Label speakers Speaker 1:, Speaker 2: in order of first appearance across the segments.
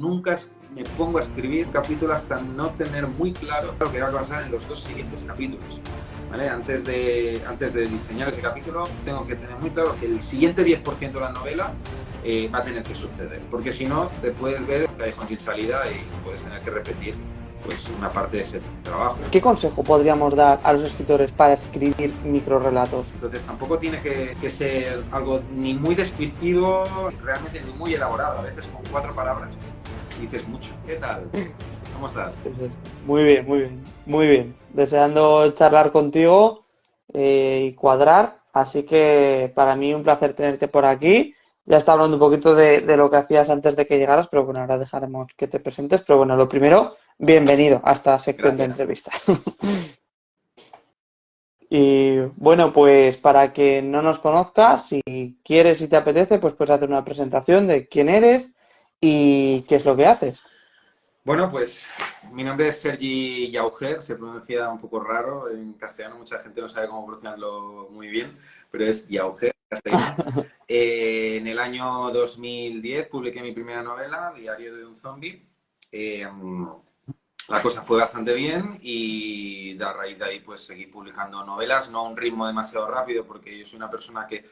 Speaker 1: nunca me pongo a escribir capítulo hasta no tener muy claro lo que va a pasar en los 2 siguientes capítulos. ¿Vale? Antes de diseñar ese capítulo, tengo que tener muy claro que el siguiente 10% de la novela va a tener que suceder, porque si no, te puedes ver un callejón sin salida y puedes tener que repetir pues una parte de ese trabajo.
Speaker 2: ¿Qué consejo podríamos dar a los escritores para escribir microrrelatos?
Speaker 1: Entonces tampoco tiene que ser algo ni muy descriptivo, realmente ni muy elaborado. A veces con 4 palabras dices mucho. ¿Qué tal? ¿Cómo estás?
Speaker 2: Muy bien, muy bien, muy bien. Deseando charlar contigo y cuadrar. Así que para mí un placer tenerte por aquí. Ya está hablando un poquito de lo que hacías antes de que llegaras, pero bueno, ahora dejaremos que te presentes. Pero bueno, lo primero, bienvenido a esta sección de entrevistas. Y bueno, pues para que no nos conozcas, si quieres y te apetece, pues puedes hacer una presentación de quién eres y qué es lo que haces.
Speaker 1: Bueno, pues mi nombre es Sergi Llauger, se pronuncia un poco raro en castellano, mucha gente no sabe cómo pronunciarlo muy bien, pero es Llauger, castellano. En el año 2010 publiqué mi primera novela, Diario de un zombie. La cosa fue bastante bien y a raíz de ahí pues seguí publicando novelas, no a un ritmo demasiado rápido porque yo soy una persona que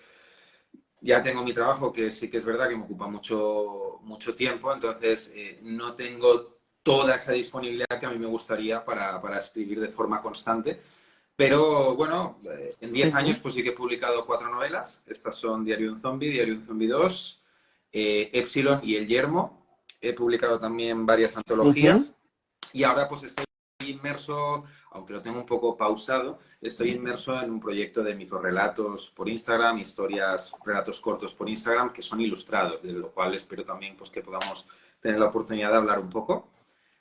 Speaker 1: ya tengo mi trabajo que sí que es verdad que me ocupa mucho tiempo, entonces no tengo toda esa disponibilidad que a mí me gustaría para escribir de forma constante. Pero bueno, en 10 años pues sí que he publicado 4 novelas. Estas son Diario de un zombie, Diario de un zombie 2, Epsilon y El Yermo. He publicado también varias antologías y ahora pues estoy inmerso, aunque lo tengo un poco pausado, estoy inmerso en un proyecto de microrelatos por Instagram, historias, relatos cortos por Instagram que son ilustrados, de lo cual espero también pues, que podamos tener la oportunidad de hablar un poco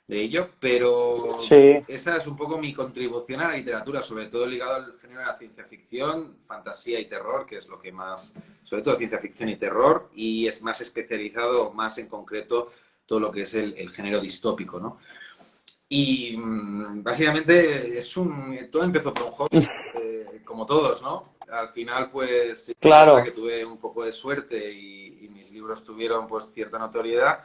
Speaker 1: de ello, pero
Speaker 2: Sí.
Speaker 1: esa es un poco mi contribución a la literatura, sobre todo ligado al género de la ciencia ficción, fantasía y terror, que es lo que más, sobre todo ciencia ficción y terror, y es más especializado, más en concreto, todo lo que es el género distópico, ¿no? Y básicamente todo empezó por un hobby, como todos, ¿no? Al final, pues, sí, es verdad que
Speaker 2: Claro.
Speaker 1: tuve un poco de suerte y mis libros tuvieron, pues, cierta notoriedad.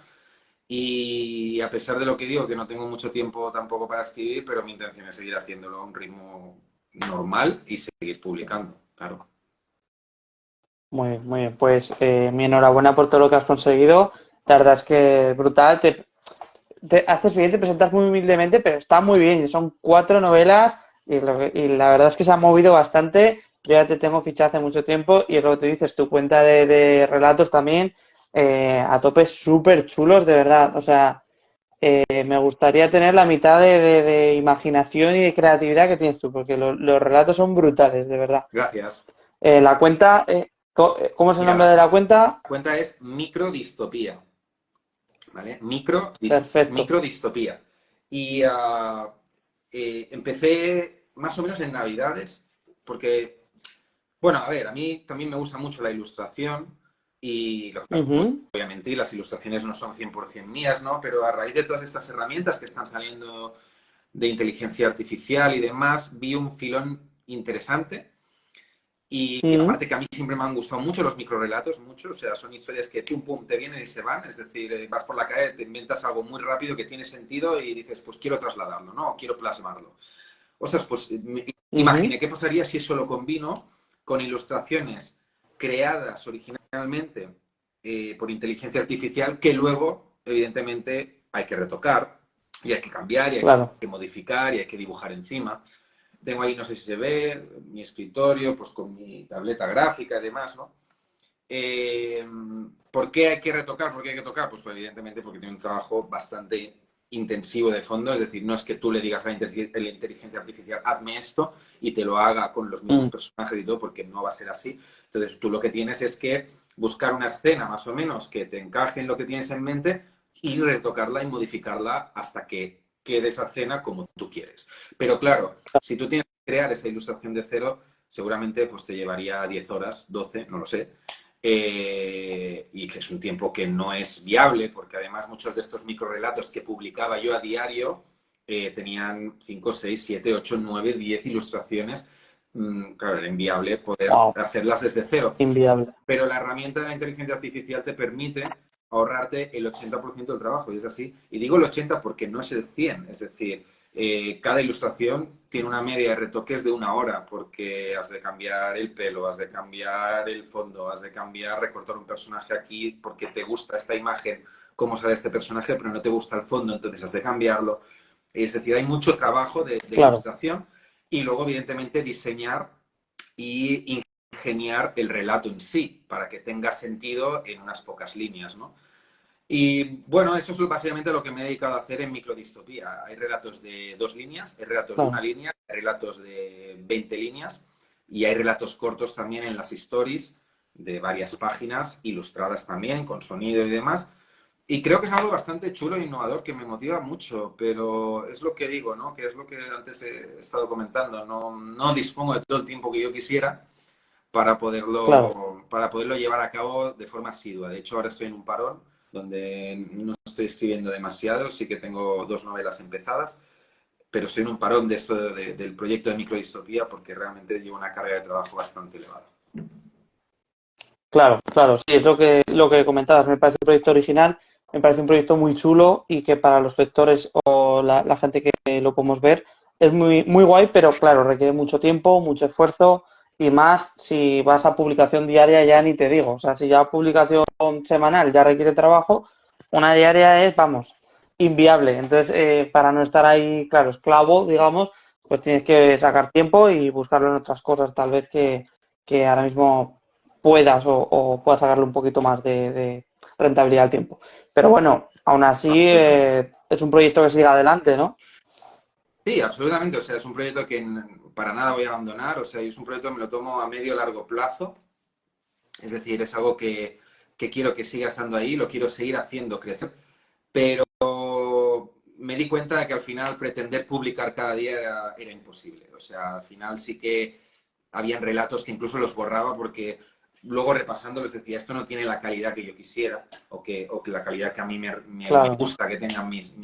Speaker 1: Y a pesar de lo que digo, que no tengo mucho tiempo tampoco para escribir, pero mi intención es seguir haciéndolo a un ritmo normal y seguir publicando, claro.
Speaker 2: Muy bien, muy bien. Pues mi enhorabuena por todo lo que has conseguido. La verdad es que brutal. Te haces bien, te presentas muy humildemente, pero está muy bien. Son 4 novelas y la verdad es que se ha movido bastante. Yo ya te tengo fichado hace mucho tiempo y es lo que tú dices, tu cuenta de relatos también a tope súper chulos, de verdad. O sea, me gustaría tener la mitad de imaginación y de creatividad que tienes tú, porque los relatos son brutales, de verdad.
Speaker 1: Gracias.
Speaker 2: La cuenta, ¿cómo es el
Speaker 1: Mira,
Speaker 2: nombre de la cuenta?
Speaker 1: la cuenta es Microdistopía, ¿vale?
Speaker 2: Perfecto.
Speaker 1: Microdistopía. Y empecé más o menos en Navidades, porque, bueno, a ver, a mí también me gusta mucho la ilustración y lo que pasa es que
Speaker 2: Ujú.
Speaker 1: voy a mentir, las ilustraciones no son 100% mías, ¿no? Pero a raíz de todas estas herramientas que están saliendo de inteligencia artificial y demás, vi un filón interesante. Y
Speaker 2: Ujú.
Speaker 1: aparte que a mí siempre me han gustado mucho los microrelatos, mucho, o sea, son historias que pum pum te vienen y se van, es decir, vas por la calle, te inventas algo muy rápido que tiene sentido y dices, pues quiero trasladarlo, ¿no? O quiero plasmarlo. Ostras, pues imaginé
Speaker 2: Ujú.
Speaker 1: qué pasaría si eso lo combino con ilustraciones creadas originalmente por inteligencia artificial que luego, evidentemente, hay que retocar y hay que cambiar y hay
Speaker 2: Claro.
Speaker 1: que modificar y hay que dibujar encima. Tengo ahí, no sé si se ve, mi escritorio, pues con mi tableta gráfica y demás, ¿no? Eh, ¿Por qué hay que retocar? ¿Por qué hay que tocar? Pues evidentemente porque tiene un trabajo bastante intensivo de fondo, es decir, no es que tú le digas a la inteligencia artificial, hazme esto y te lo haga con los mismos
Speaker 2: Mm.
Speaker 1: personajes y todo, porque no va a ser así. Entonces tú lo que tienes es que buscar una escena más o menos que te encaje en lo que tienes en mente y retocarla y modificarla hasta que quede esa escena como tú quieres. Pero claro, si tú tienes que crear esa ilustración de cero, seguramente pues te llevaría 10 horas, 12, no lo sé, y que es un tiempo que no es viable, porque además muchos de estos microrelatos que publicaba yo a diario tenían 5, 6, 7, 8, 9, 10 ilustraciones. Claro, era inviable poder
Speaker 2: Wow.
Speaker 1: hacerlas desde cero.
Speaker 2: Inviable.
Speaker 1: Pero la herramienta de la inteligencia artificial te permite ahorrarte el 80% del trabajo, y es así. Y digo el 80 porque no es el 100, es decir, cada ilustración tiene una media de retoques de 1 hora, porque has de cambiar el pelo, has de cambiar el fondo, has de cambiar, recortar un personaje aquí porque te gusta esta imagen, cómo sale este personaje, pero no te gusta el fondo, entonces has de cambiarlo. Es decir, hay mucho trabajo de
Speaker 2: Claro,
Speaker 1: ilustración y luego, evidentemente, diseñar y ingeniar el relato en sí para que tenga sentido en unas pocas líneas, ¿no? Y bueno, eso es básicamente lo que me he dedicado a hacer en Microdistopía. Hay relatos de 2 líneas, hay relatos de una
Speaker 2: claro.
Speaker 1: línea, hay relatos de 20 líneas y hay relatos cortos también en las stories de varias páginas, ilustradas también, con sonido y demás. Y creo que es algo bastante chulo e innovador que me motiva mucho, pero es lo que digo, ¿no? Que es lo que antes he estado comentando. No dispongo de todo el tiempo que yo quisiera
Speaker 2: Claro.
Speaker 1: para poderlo llevar a cabo de forma asidua. De hecho, ahora estoy en un parón donde no estoy escribiendo demasiado, sí que tengo 2 novelas empezadas, pero estoy en un parón de esto del proyecto de Microdistopía porque realmente llevo una carga de trabajo bastante elevada.
Speaker 2: Claro, claro, sí, es lo que comentabas. Me parece un proyecto original, me parece un proyecto muy chulo y que para los lectores o la gente que lo podemos ver es muy, muy guay, pero claro, requiere mucho tiempo, mucho esfuerzo y más si vas a publicación diaria ya ni te digo. O sea, si ya publicación semanal ya requiere trabajo, una diaria es, vamos, inviable. Entonces, para no estar ahí, claro, esclavo, digamos, pues tienes que sacar tiempo y buscarlo en otras cosas, tal vez que ahora mismo puedas o puedas sacarle un poquito más de rentabilidad al tiempo. Pero bueno, aún así
Speaker 1: Absolutamente.
Speaker 2: es un proyecto que siga adelante, ¿no?
Speaker 1: Sí, absolutamente. O sea, es un proyecto que para nada voy a abandonar. O sea, es un proyecto que me lo tomo a medio largo plazo. Es decir, es algo que quiero que siga estando ahí, lo quiero seguir haciendo crecer. Pero me di cuenta de que al final pretender publicar cada día era imposible. O sea, al final sí que habían relatos que incluso los borraba porque luego repasando les decía, esto no tiene la calidad que yo quisiera o que la calidad que a mí me
Speaker 2: Claro,
Speaker 1: gusta que tengan mis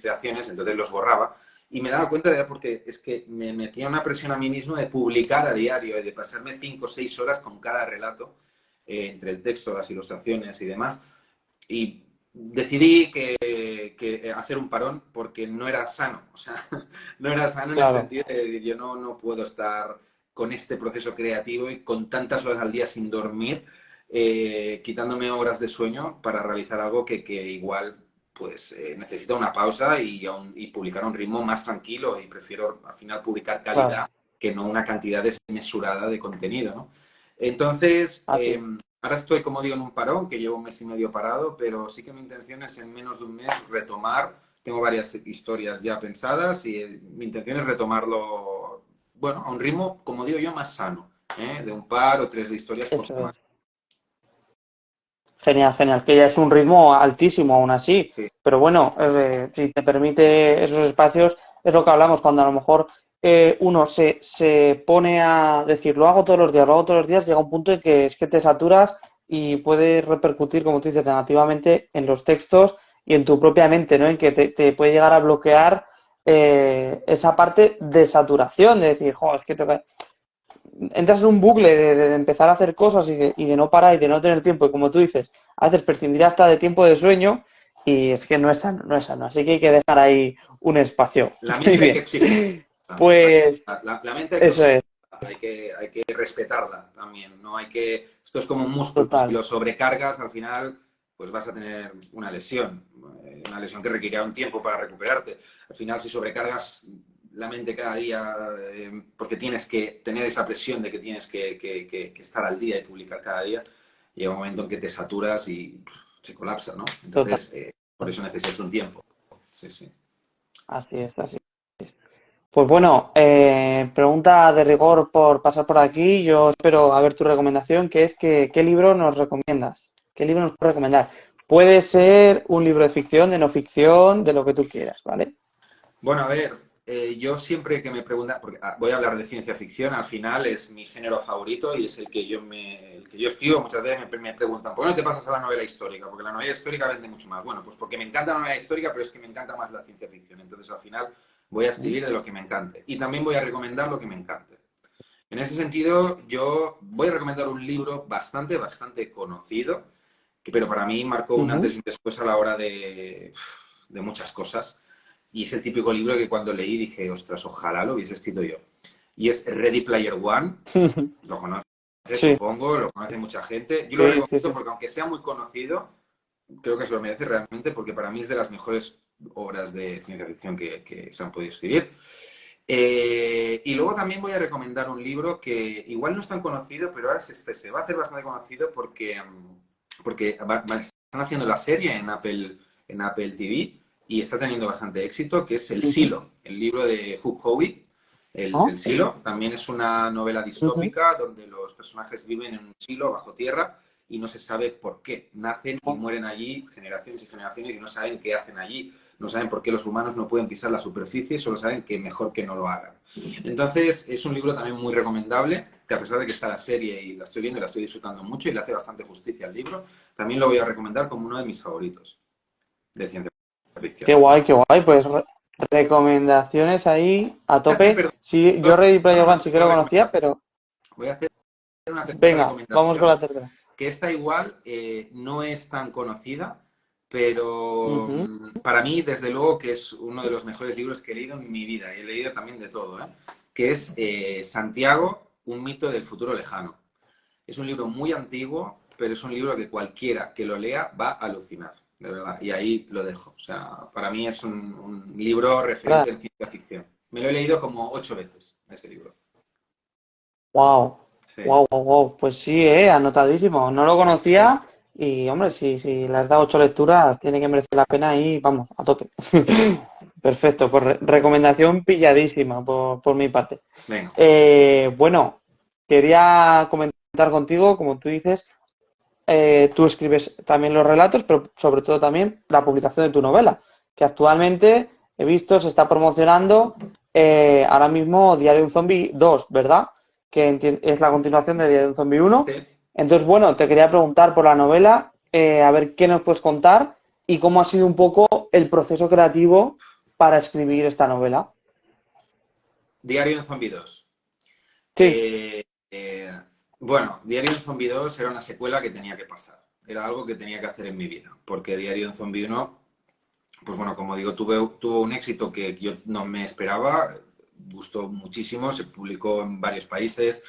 Speaker 1: creaciones, entonces los borraba. Y me daba cuenta de porque es que me metía una presión a mí mismo de publicar a diario, de pasarme 5 o 6 horas con cada relato, entre el texto, las ilustraciones y demás. Y decidí que hacer un parón porque no era sano. O sea, no era sano en el
Speaker 2: claro.
Speaker 1: sentido de decir, yo no puedo estar con este proceso creativo y con tantas horas al día sin dormir, quitándome horas de sueño para realizar algo que igual pues necesita una pausa y publicar a un ritmo más tranquilo y prefiero al final publicar
Speaker 2: Claro,
Speaker 1: calidad que no una cantidad desmesurada de contenido, ¿no? Entonces,
Speaker 2: así es.
Speaker 1: ahora estoy, como digo, en un parón, que llevo un mes y medio parado, pero sí que mi intención es en menos de un mes retomar. Tengo varias historias ya pensadas y mi intención es retomarlo, bueno, a un ritmo, como digo yo, más sano, ¿eh? De un par o tres de historias por
Speaker 2: Eso
Speaker 1: semana.
Speaker 2: es. Genial, genial. Que ya es un ritmo altísimo aún así.
Speaker 1: Sí,
Speaker 2: Pero bueno, si te permite esos espacios, es lo que hablamos cuando a lo mejor uno se pone a decir, lo hago todos los días, lo hago todos los días, llega un punto en que es que te saturas y puede repercutir, como tú dices, negativamente en los textos y en tu propia mente, ¿no? En que te puede llegar a bloquear esa parte de saturación, de decir, jo, es que entras en un bucle de empezar a hacer cosas y de no parar y de no tener tiempo. Y como tú dices, a veces prescindir hasta de tiempo de sueño y es que no es sano, no es sano. Así que hay que dejar ahí un espacio.
Speaker 1: la
Speaker 2: Muy
Speaker 1: mente hay que
Speaker 2: bien.
Speaker 1: exigir.
Speaker 2: Pues
Speaker 1: La mente hay que
Speaker 2: eso
Speaker 1: observar,
Speaker 2: es,
Speaker 1: hay que respetarla también, ¿no? Esto es como un músculo, si
Speaker 2: total.
Speaker 1: lo sobrecargas al final, pues vas a tener una lesión que requerirá un tiempo para recuperarte. Al final, si sobrecargas la mente cada día, porque tienes que tener esa presión de que tienes que estar al día y publicar cada día, llega un momento en que te saturas y se colapsa, ¿no?
Speaker 2: Total.
Speaker 1: Entonces, por eso necesitas un tiempo. Sí, sí.
Speaker 2: Así es, así es. Pues bueno, pregunta de rigor por pasar por aquí. Yo espero a ver tu recomendación, que es que, ¿qué libro nos recomiendas? ¿Qué libro nos puedes recomendar? Puede ser un libro de ficción, de no ficción, de lo que tú quieras, ¿vale?
Speaker 1: Bueno, a ver, yo siempre que me preguntan, porque voy a hablar de ciencia ficción, al final es mi género favorito y es el que yo escribo. Muchas veces me preguntan, ¿por qué no te pasas a la novela histórica? Porque la novela histórica vende mucho más. Bueno, pues porque me encanta la novela histórica, pero es que me encanta más la ciencia ficción. Entonces, al final, voy a
Speaker 2: ¿Mm?
Speaker 1: escribir de lo que me encante. Y también voy a recomendar lo que me encante. En ese sentido, yo voy a recomendar un libro bastante conocido, pero para mí marcó un
Speaker 2: Ujú.
Speaker 1: antes y un después a la hora de muchas cosas. Y es el típico libro que cuando leí dije, ostras, ojalá lo hubiese escrito yo. Y es Ready Player One. Lo conoces,
Speaker 2: Sí,
Speaker 1: supongo, lo conoce mucha gente. Yo lo
Speaker 2: sí, sí,
Speaker 1: recomiendo
Speaker 2: sí.
Speaker 1: porque aunque sea muy conocido, creo que se lo merece realmente porque para mí es de las mejores obras de ciencia ficción que se han podido escribir. Y luego también voy a recomendar un libro que igual no es tan conocido, pero ahora se va a hacer bastante conocido porque están haciendo la serie en Apple TV y está teniendo bastante éxito, que es El
Speaker 2: Ujú.
Speaker 1: Silo, el libro de Hugh Howey.
Speaker 2: ¿Ah?
Speaker 1: El Silo también es una novela
Speaker 2: Ujú.
Speaker 1: distópica donde los personajes viven en un silo bajo tierra y no se sabe por qué. Nacen y
Speaker 2: Ah,
Speaker 1: mueren allí generaciones y generaciones y no saben qué hacen allí. No saben por qué los humanos no pueden pisar la superficie, solo saben que mejor que no lo hagan. Entonces, es un libro también muy recomendable, que a pesar de que está la serie y la estoy viendo y la estoy disfrutando mucho y le hace bastante justicia al libro, también lo voy a recomendar como uno de mis favoritos de ciencia ficción.
Speaker 2: qué guay, qué guay. Pues recomendaciones ahí a
Speaker 1: Voy a hacer,
Speaker 2: tope. Sí, yo Ready Player
Speaker 1: una
Speaker 2: One sí que lo
Speaker 1: tercera
Speaker 2: conocía,
Speaker 1: recomendación.
Speaker 2: pero
Speaker 1: Voy a hacer una tercera
Speaker 2: venga, vamos con
Speaker 1: recomendación
Speaker 2: la tercera.
Speaker 1: que esta igual no es tan conocida, pero
Speaker 2: Ujú.
Speaker 1: para mí, desde luego, que es uno de los mejores libros que he leído en mi vida, y he leído también de todo, que es Santiago, un mito del futuro lejano. Es un libro muy antiguo, pero es un libro que cualquiera que lo lea va a alucinar, de verdad, y ahí lo dejo. O sea, para mí es un libro referente en ciencia ficción. Me lo he leído como 8 veces, ese libro.
Speaker 2: Wow,
Speaker 1: Sí.
Speaker 2: wow, wow, wow. Pues sí, anotadísimo. No lo
Speaker 1: Es,
Speaker 2: conocía y, hombre, si le has dado 8 lecturas, tiene que merecer la pena y vamos, a tope. Perfecto, pues recomendación pilladísima por mi parte.
Speaker 1: venga.
Speaker 2: Bueno, quería comentar contigo, como tú dices, tú escribes también los relatos, pero sobre todo también la publicación de tu novela, que actualmente he visto se está promocionando ahora mismo Diario de un Zombie 2, ¿verdad? Que es la continuación de Diario de un Zombie 1.
Speaker 1: Sí.
Speaker 2: Entonces, bueno, te quería preguntar por la novela, a ver qué nos puedes contar y cómo ha sido un poco el proceso creativo para escribir esta novela.
Speaker 1: Diario de un Zombie 2.
Speaker 2: Sí.
Speaker 1: Eh, eh, bueno, Diario de un Zombie 2 era una secuela que tenía que pasar. Era algo que tenía que hacer en mi vida. Porque Diario de un Zombie 1, pues bueno, como digo, tuvo un éxito que yo no me esperaba. Gustó muchísimo, se publicó en varios países.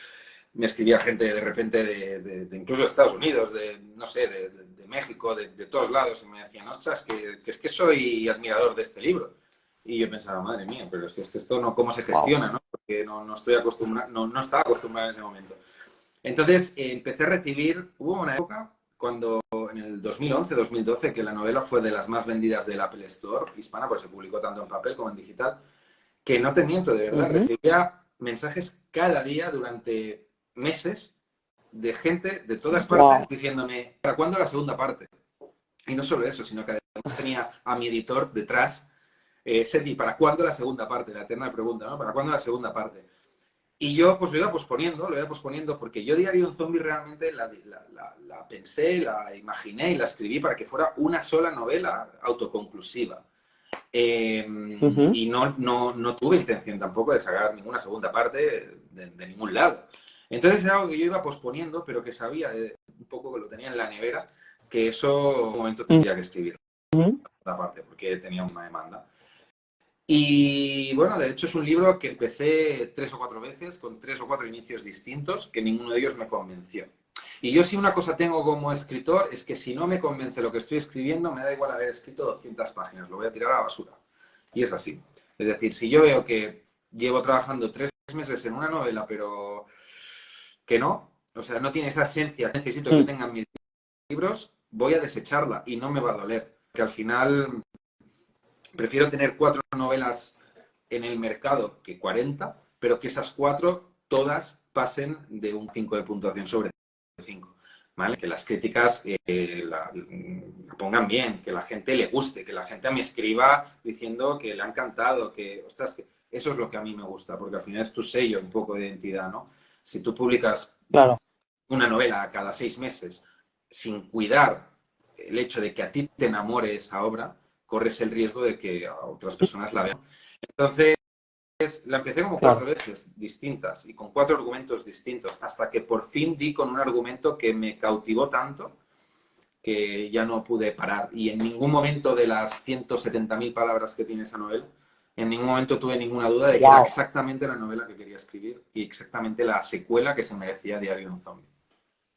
Speaker 1: Me escribía gente de repente incluso de Estados Unidos, de no sé, de México, de todos lados, y me decían, ostras, que es que soy admirador de este libro. Y yo pensaba, madre mía, pero es que esto no, ¿cómo se
Speaker 2: Wow.
Speaker 1: gestiona? ¿No? Porque no estoy acostumbrado, no estaba acostumbrado en ese momento. Entonces empecé a recibir, hubo una época cuando en el 2011, 2012, que la novela fue de las más vendidas del Apple Store hispana, pues se publicó tanto en papel como en digital, que no te miento, de verdad,
Speaker 2: Ujú.
Speaker 1: recibía mensajes cada día durante meses de gente de todas partes
Speaker 2: Wow.
Speaker 1: diciéndome, ¿para cuándo la segunda parte? Y no solo eso, sino que además tenía a mi editor detrás, Sergi, ¿para cuándo la segunda parte? La eterna pregunta, ¿no? ¿Para cuándo la segunda parte? Y yo pues lo iba posponiendo, porque yo Diario de un Zombie realmente la pensé, la imaginé y la escribí para que fuera una sola novela autoconclusiva.
Speaker 2: Ujú.
Speaker 1: Y no tuve intención tampoco de sacar ninguna segunda parte de ningún lado. Entonces era algo que yo iba posponiendo, pero que sabía un poco que lo tenía en la nevera, que eso en un momento tendría que escribir
Speaker 2: Ujú.
Speaker 1: la parte, porque tenía una demanda. Y bueno, de hecho es un libro que empecé 3 o 4 veces, con 3 o 4 inicios distintos, que ninguno de ellos me convenció. Y yo si una cosa tengo como escritor es que si no me convence lo que estoy escribiendo, me da igual haber escrito 200 páginas, lo voy a tirar a la basura. Y es así. Es decir, si yo veo que llevo trabajando 3 meses en una novela, pero que no, o sea, no tiene esa esencia que necesito que
Speaker 2: Mm.
Speaker 1: tengan mis libros, voy a desecharla y no me va a doler. Que al final prefiero tener 4 novelas en el mercado que 40, pero que esas 4 todas pasen de un 5 de puntuación sobre 5. ¿Vale? Que las críticas la pongan bien, que la gente le guste, que la gente me escriba diciendo que le ha encantado, que, ostras, que eso es lo que a mí me gusta, porque al final es tu sello un poco de identidad, ¿no? Si tú publicas
Speaker 2: Claro.
Speaker 1: una novela cada 6 meses sin cuidar el hecho de que a ti te enamore esa obra, corres el riesgo de que a otras personas la vean. Entonces, la empecé como cuatro
Speaker 2: Claro.
Speaker 1: veces distintas y con 4 argumentos distintos, hasta que por fin di con un argumento que me cautivó tanto que ya no pude parar. Y en ningún momento de las 170.000 palabras que tiene esa novela, en ningún momento tuve ninguna duda de que era
Speaker 2: Wow,
Speaker 1: exactamente la novela que quería escribir y exactamente la secuela que se merecía Diario de un zombie.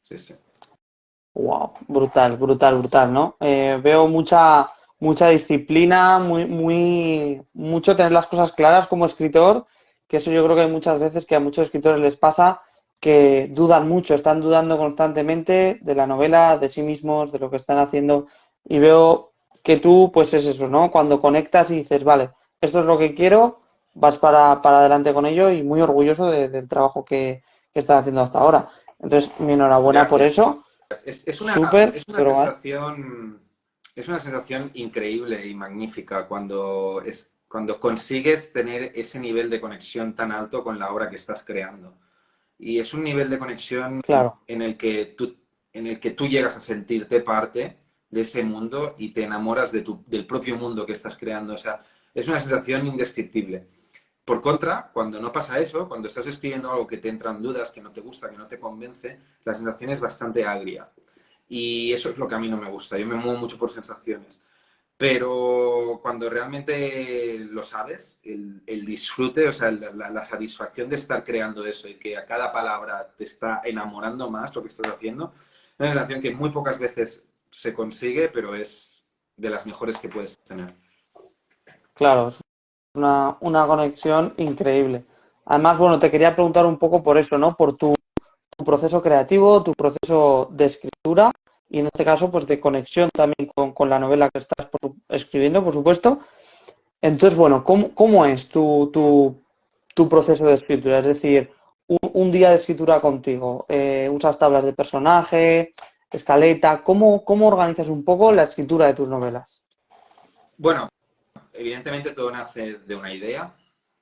Speaker 1: Sí, sí.
Speaker 2: wow, brutal, brutal, brutal, ¿no? Veo mucha disciplina, mucho tener las cosas claras como escritor, que eso yo creo que hay muchas veces que a muchos escritores les pasa que dudan mucho, están dudando constantemente de la novela, de sí mismos, de lo que están haciendo, y veo que tú, pues es eso, ¿no? Cuando conectas y dices, vale, esto es lo que quiero, vas para adelante con ello y muy orgulloso del trabajo que estás haciendo hasta ahora. Entonces, mi enhorabuena por
Speaker 1: Gracias.
Speaker 2: eso.
Speaker 1: Es una,
Speaker 2: Súper,
Speaker 1: es una
Speaker 2: pero vale.
Speaker 1: sensación, es una sensación increíble y magnífica cuando consigues tener ese nivel de conexión tan alto con la obra que estás creando. Y es un nivel de conexión
Speaker 2: Claro,
Speaker 1: en el que tú llegas a sentirte parte de ese mundo y te enamoras del propio mundo que estás creando. O sea, es una sensación indescriptible. Por contra, cuando no pasa eso, cuando estás escribiendo algo que te entran dudas, que no te gusta, que no te convence, la sensación es bastante agria. Y eso es lo que a mí no me gusta. Yo me muevo mucho por sensaciones. Pero cuando realmente lo sabes, el disfrute, o sea, la satisfacción de estar creando eso y que a cada palabra te está enamorando más lo que estás haciendo, es una sensación que muy pocas veces se consigue, pero es de las mejores que puedes tener.
Speaker 2: claro, es una conexión increíble. Además, bueno, te quería preguntar un poco por eso, ¿no? Por tu proceso creativo, tu proceso de escritura y en este caso, pues de conexión también con la novela que estás escribiendo, por supuesto. Entonces, bueno, ¿cómo es tu proceso de escritura? Es decir, un día de escritura contigo. ¿Usas tablas de personaje, escaleta? ¿Cómo organizas un poco la escritura de tus novelas?
Speaker 1: Bueno, evidentemente todo nace de una idea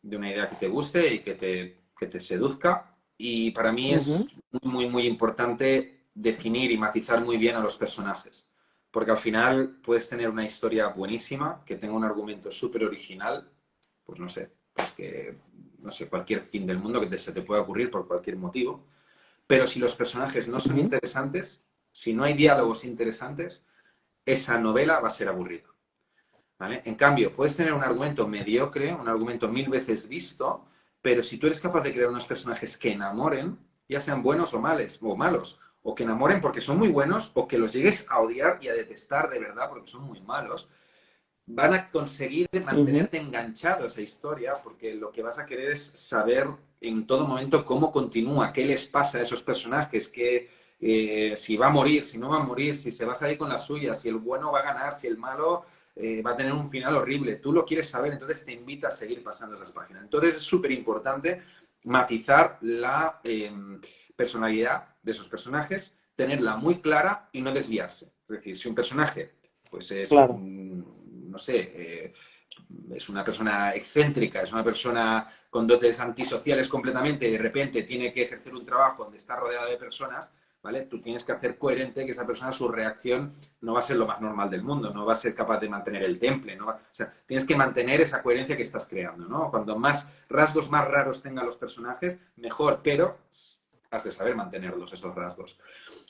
Speaker 1: que te guste y que te seduzca. Y para mí es
Speaker 2: Ujú,
Speaker 1: muy importante definir y matizar muy bien a los personajes. Porque al final puedes tener una historia buenísima, que tenga un argumento súper original, pues no sé, no sé, cualquier fin del mundo se te pueda ocurrir por cualquier motivo. Pero si los personajes no son
Speaker 2: ujú.
Speaker 1: interesantes, si no hay diálogos interesantes, esa novela va a ser aburrida. ¿Vale? En cambio, puedes tener un argumento mediocre, un argumento mil veces visto, pero si tú eres capaz de crear unos personajes que enamoren, ya sean buenos o malos, o que enamoren porque son muy buenos, o que los llegues a odiar y a detestar de verdad porque son muy malos, van a conseguir
Speaker 2: Ujú,
Speaker 1: mantenerte enganchado a esa historia porque lo que vas a querer es saber en todo momento cómo continúa, qué les pasa a esos personajes, si va a morir, si no va a morir, si se va a salir con la suya, si el bueno va a ganar, si el malo va a tener un final horrible. Tú lo quieres saber, entonces te invita a seguir pasando esas páginas. Entonces es súper importante matizar la personalidad de esos personajes, tenerla muy clara y no desviarse. Es decir, si un personaje pues es,
Speaker 2: claro.
Speaker 1: no sé, es una persona excéntrica, es una persona con dotes antisociales completamente y de repente tiene que ejercer un trabajo donde está rodeado de personas, ¿vale? Tú tienes que hacer coherente que esa persona, su reacción no va a ser lo más normal del mundo, no va a ser capaz de mantener el temple, ¿no? O sea, tienes que mantener esa coherencia que estás creando, ¿no? Cuando más rasgos más raros tengan los personajes, mejor, pero has de saber mantenerlos, esos rasgos.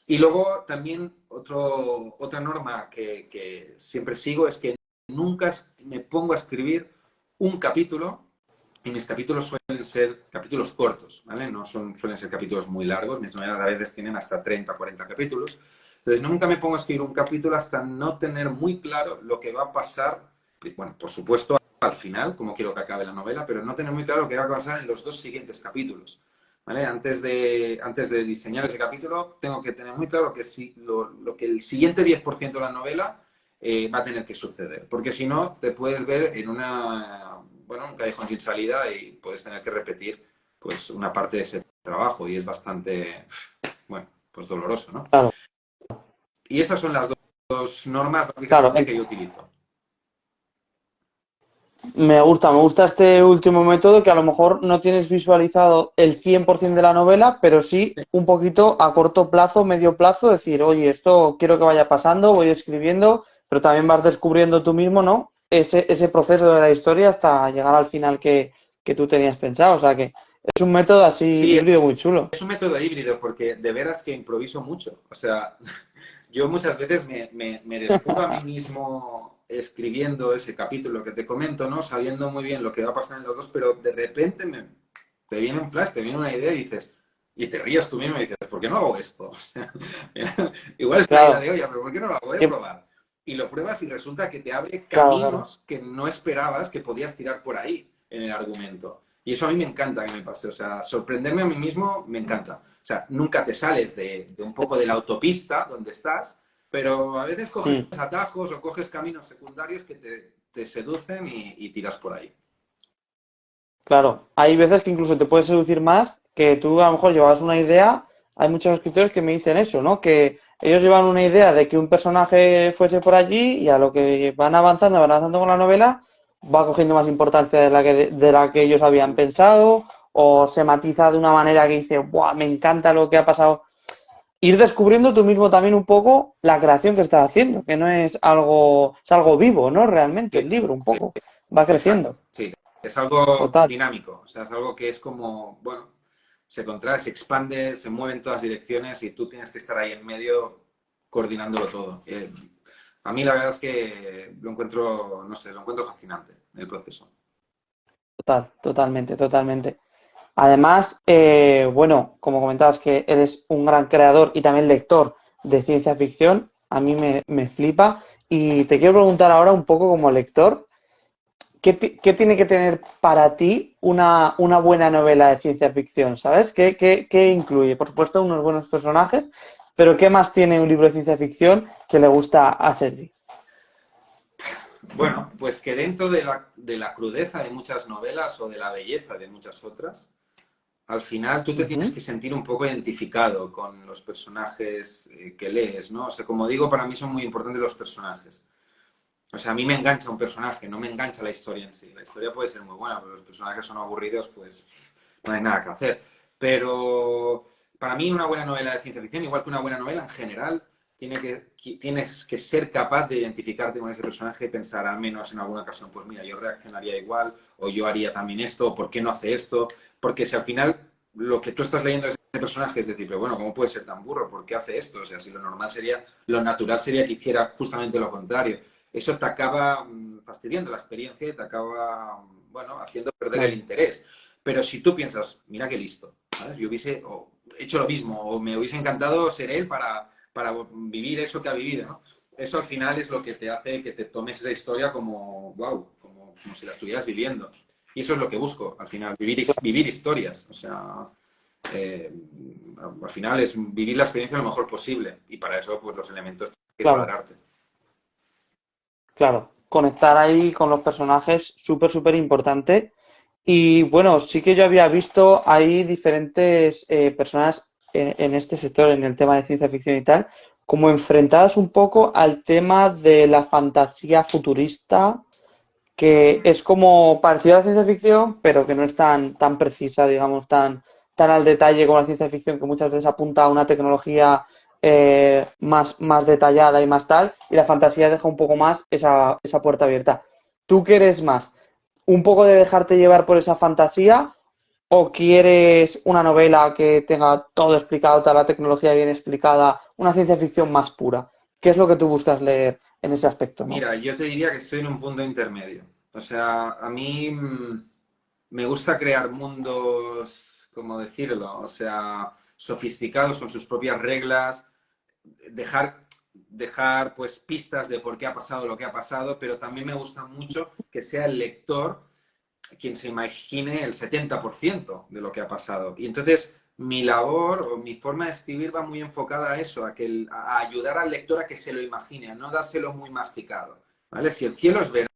Speaker 1: Y luego también otra norma que siempre sigo es que nunca me pongo a escribir un capítulo y mis capítulos suelen ser capítulos cortos, ¿vale? No suelen ser capítulos muy largos, mis novelas a veces tienen hasta 30, 40 capítulos. Entonces nunca me pongo a escribir un capítulo hasta no tener muy claro lo que va a pasar, bueno, por supuesto al final, como quiero que acabe la novela, pero no tener muy claro lo que va a pasar en los dos siguientes capítulos. ¿Vale? Antes de diseñar ese capítulo, tengo que tener muy claro que lo que el siguiente 10% de la novela va a tener que suceder. Porque si no, te puedes ver en un callejón sin salida y puedes tener que repetir pues, una parte de ese trabajo y es bastante, bueno, pues doloroso, ¿no?
Speaker 2: Claro,
Speaker 1: Y esas son las dos normas
Speaker 2: claro.
Speaker 1: básicamente que yo utilizo.
Speaker 2: Me gusta este último método que a lo mejor no tienes visualizado el 100% de la novela, pero sí un poquito a corto plazo, medio plazo, decir, oye, esto quiero que vaya pasando, voy escribiendo, pero también vas descubriendo tú mismo, ¿no? Ese proceso de la historia hasta llegar al final que tú tenías pensado. O sea que es un método así
Speaker 1: Sí,
Speaker 2: híbrido muy chulo.
Speaker 1: es un método híbrido porque de veras que improviso mucho. O sea, Yo muchas veces me descubro a mí mismo escribiendo ese capítulo que te comento, ¿no? Sabiendo muy bien lo que va a pasar en los dos, pero de repente te viene un flash, te viene una idea y dices, y te rías tú mismo y dices, ¿por qué no hago esto? O sea, igual es una idea de
Speaker 2: Claro,
Speaker 1: olla, pero ¿por qué no lo hago? Voy a
Speaker 2: y-
Speaker 1: probar. Y lo pruebas y resulta que te abre
Speaker 2: claro, claro.
Speaker 1: caminos que no esperabas que podías tirar por ahí en el argumento. Y eso a mí me encanta que me pase. O sea, sorprenderme a mí mismo me encanta. O sea, nunca te sales de un poco de la autopista donde estás, pero a veces coges
Speaker 2: Mm.
Speaker 1: atajos o coges caminos secundarios que te seducen y tiras por ahí.
Speaker 2: Claro, hay veces que incluso te puede seducir más que tú a lo mejor llevabas una idea. Hay muchos escritores que me dicen eso, ¿no? Que ellos llevan una idea de que un personaje fuese por allí y a lo que van avanzando con la novela, va cogiendo más importancia de la que ellos habían pensado o se matiza de una manera que dice, ¡buah! Me encanta lo que ha pasado. Ir descubriendo tú mismo también un poco la creación que estás haciendo, que no es algo vivo, ¿no? Realmente el
Speaker 1: Sí,
Speaker 2: libro un
Speaker 1: sí,
Speaker 2: poco va creciendo.
Speaker 1: exacto. Sí, es algo
Speaker 2: Total.
Speaker 1: dinámico. O sea, es algo que es como, bueno, se contrae, se expande, se mueve en todas direcciones y tú tienes que estar ahí en medio coordinándolo todo. A mí la verdad es que lo encuentro, no sé, lo encuentro fascinante el proceso.
Speaker 2: Total, totalmente, totalmente. Además, bueno, como comentabas que eres un gran creador y también lector de ciencia ficción, a mí me flipa. Y te quiero preguntar ahora un poco como lector, ¿qué tiene que tener para ti una buena novela de ciencia ficción? ¿Sabes? ¿Qué incluye? Por supuesto, unos buenos personajes, pero ¿qué más tiene un libro de ciencia ficción que le gusta a Sergi?
Speaker 1: Bueno, pues que dentro de la crudeza de muchas novelas o de la belleza de muchas otras, al final tú te tienes
Speaker 2: Ujú,
Speaker 1: que sentir un poco identificado con los personajes que lees, ¿no? O sea, como digo, para mí son muy importantes los personajes. O sea, a mí me engancha un personaje, no me engancha la historia en sí. La historia puede ser muy buena, pero los personajes son aburridos, pues no hay nada que hacer. Pero para mí una buena novela de ciencia ficción, igual que una buena novela en general, tienes que ser capaz de identificarte con ese personaje y pensar, al menos en alguna ocasión, pues mira, yo reaccionaría igual, o yo haría también esto, o por qué no hace esto. Porque si al final lo que tú estás leyendo es ese personaje, es decir, pero bueno, ¿cómo puede ser tan burro? ¿Por qué hace esto? O sea, si lo normal sería, lo natural sería que hiciera justamente lo contrario. Eso te acaba fastidiando la experiencia y te acaba, bueno, haciendo perder el
Speaker 2: claro,
Speaker 1: interés. Pero si tú piensas, mira qué listo, ¿sabes? Yo hubiese hecho lo mismo, o me hubiese encantado ser él para vivir eso que ha vivido, ¿no? Eso al final es lo que te hace que te tomes esa historia como, wow, como si la estuvieras viviendo. Y eso es lo que busco, al final, vivir historias. O sea, eh, al final es vivir la experiencia lo mejor posible. Y para eso, pues los elementos tienen que
Speaker 2: claro.
Speaker 1: cuadrarte.
Speaker 2: Claro, conectar ahí con los personajes, súper, súper importante. Y bueno, sí que yo había visto ahí diferentes personas en este sector, en el tema de ciencia ficción y tal, como enfrentadas un poco al tema de la fantasía futurista, que es como parecida a la ciencia ficción, pero que no es tan precisa, digamos, tan al detalle como la ciencia ficción, que muchas veces apunta a una tecnología más detallada y más tal, y la fantasía deja un poco más esa puerta abierta. ¿Tú quieres más? ¿Un poco de dejarte llevar por esa fantasía? ¿O quieres una novela que tenga todo explicado, toda la tecnología bien explicada, una ciencia ficción más pura? ¿Qué es lo que tú buscas leer en ese aspecto, no?
Speaker 1: Mira, yo te diría que estoy en un punto intermedio. O sea, a mí me gusta crear mundos, ¿cómo decirlo? O sea, sofisticados con sus propias reglas, dejar pues pistas de por qué ha pasado lo que ha pasado, pero también me gusta mucho que sea el lector quien se imagine el 70% de lo que ha pasado. Y entonces mi labor o mi forma de escribir va muy enfocada a eso, a ayudar al lector a que se lo imagine, a no dárselo muy masticado. ¿Vale? Si el cielo es verde,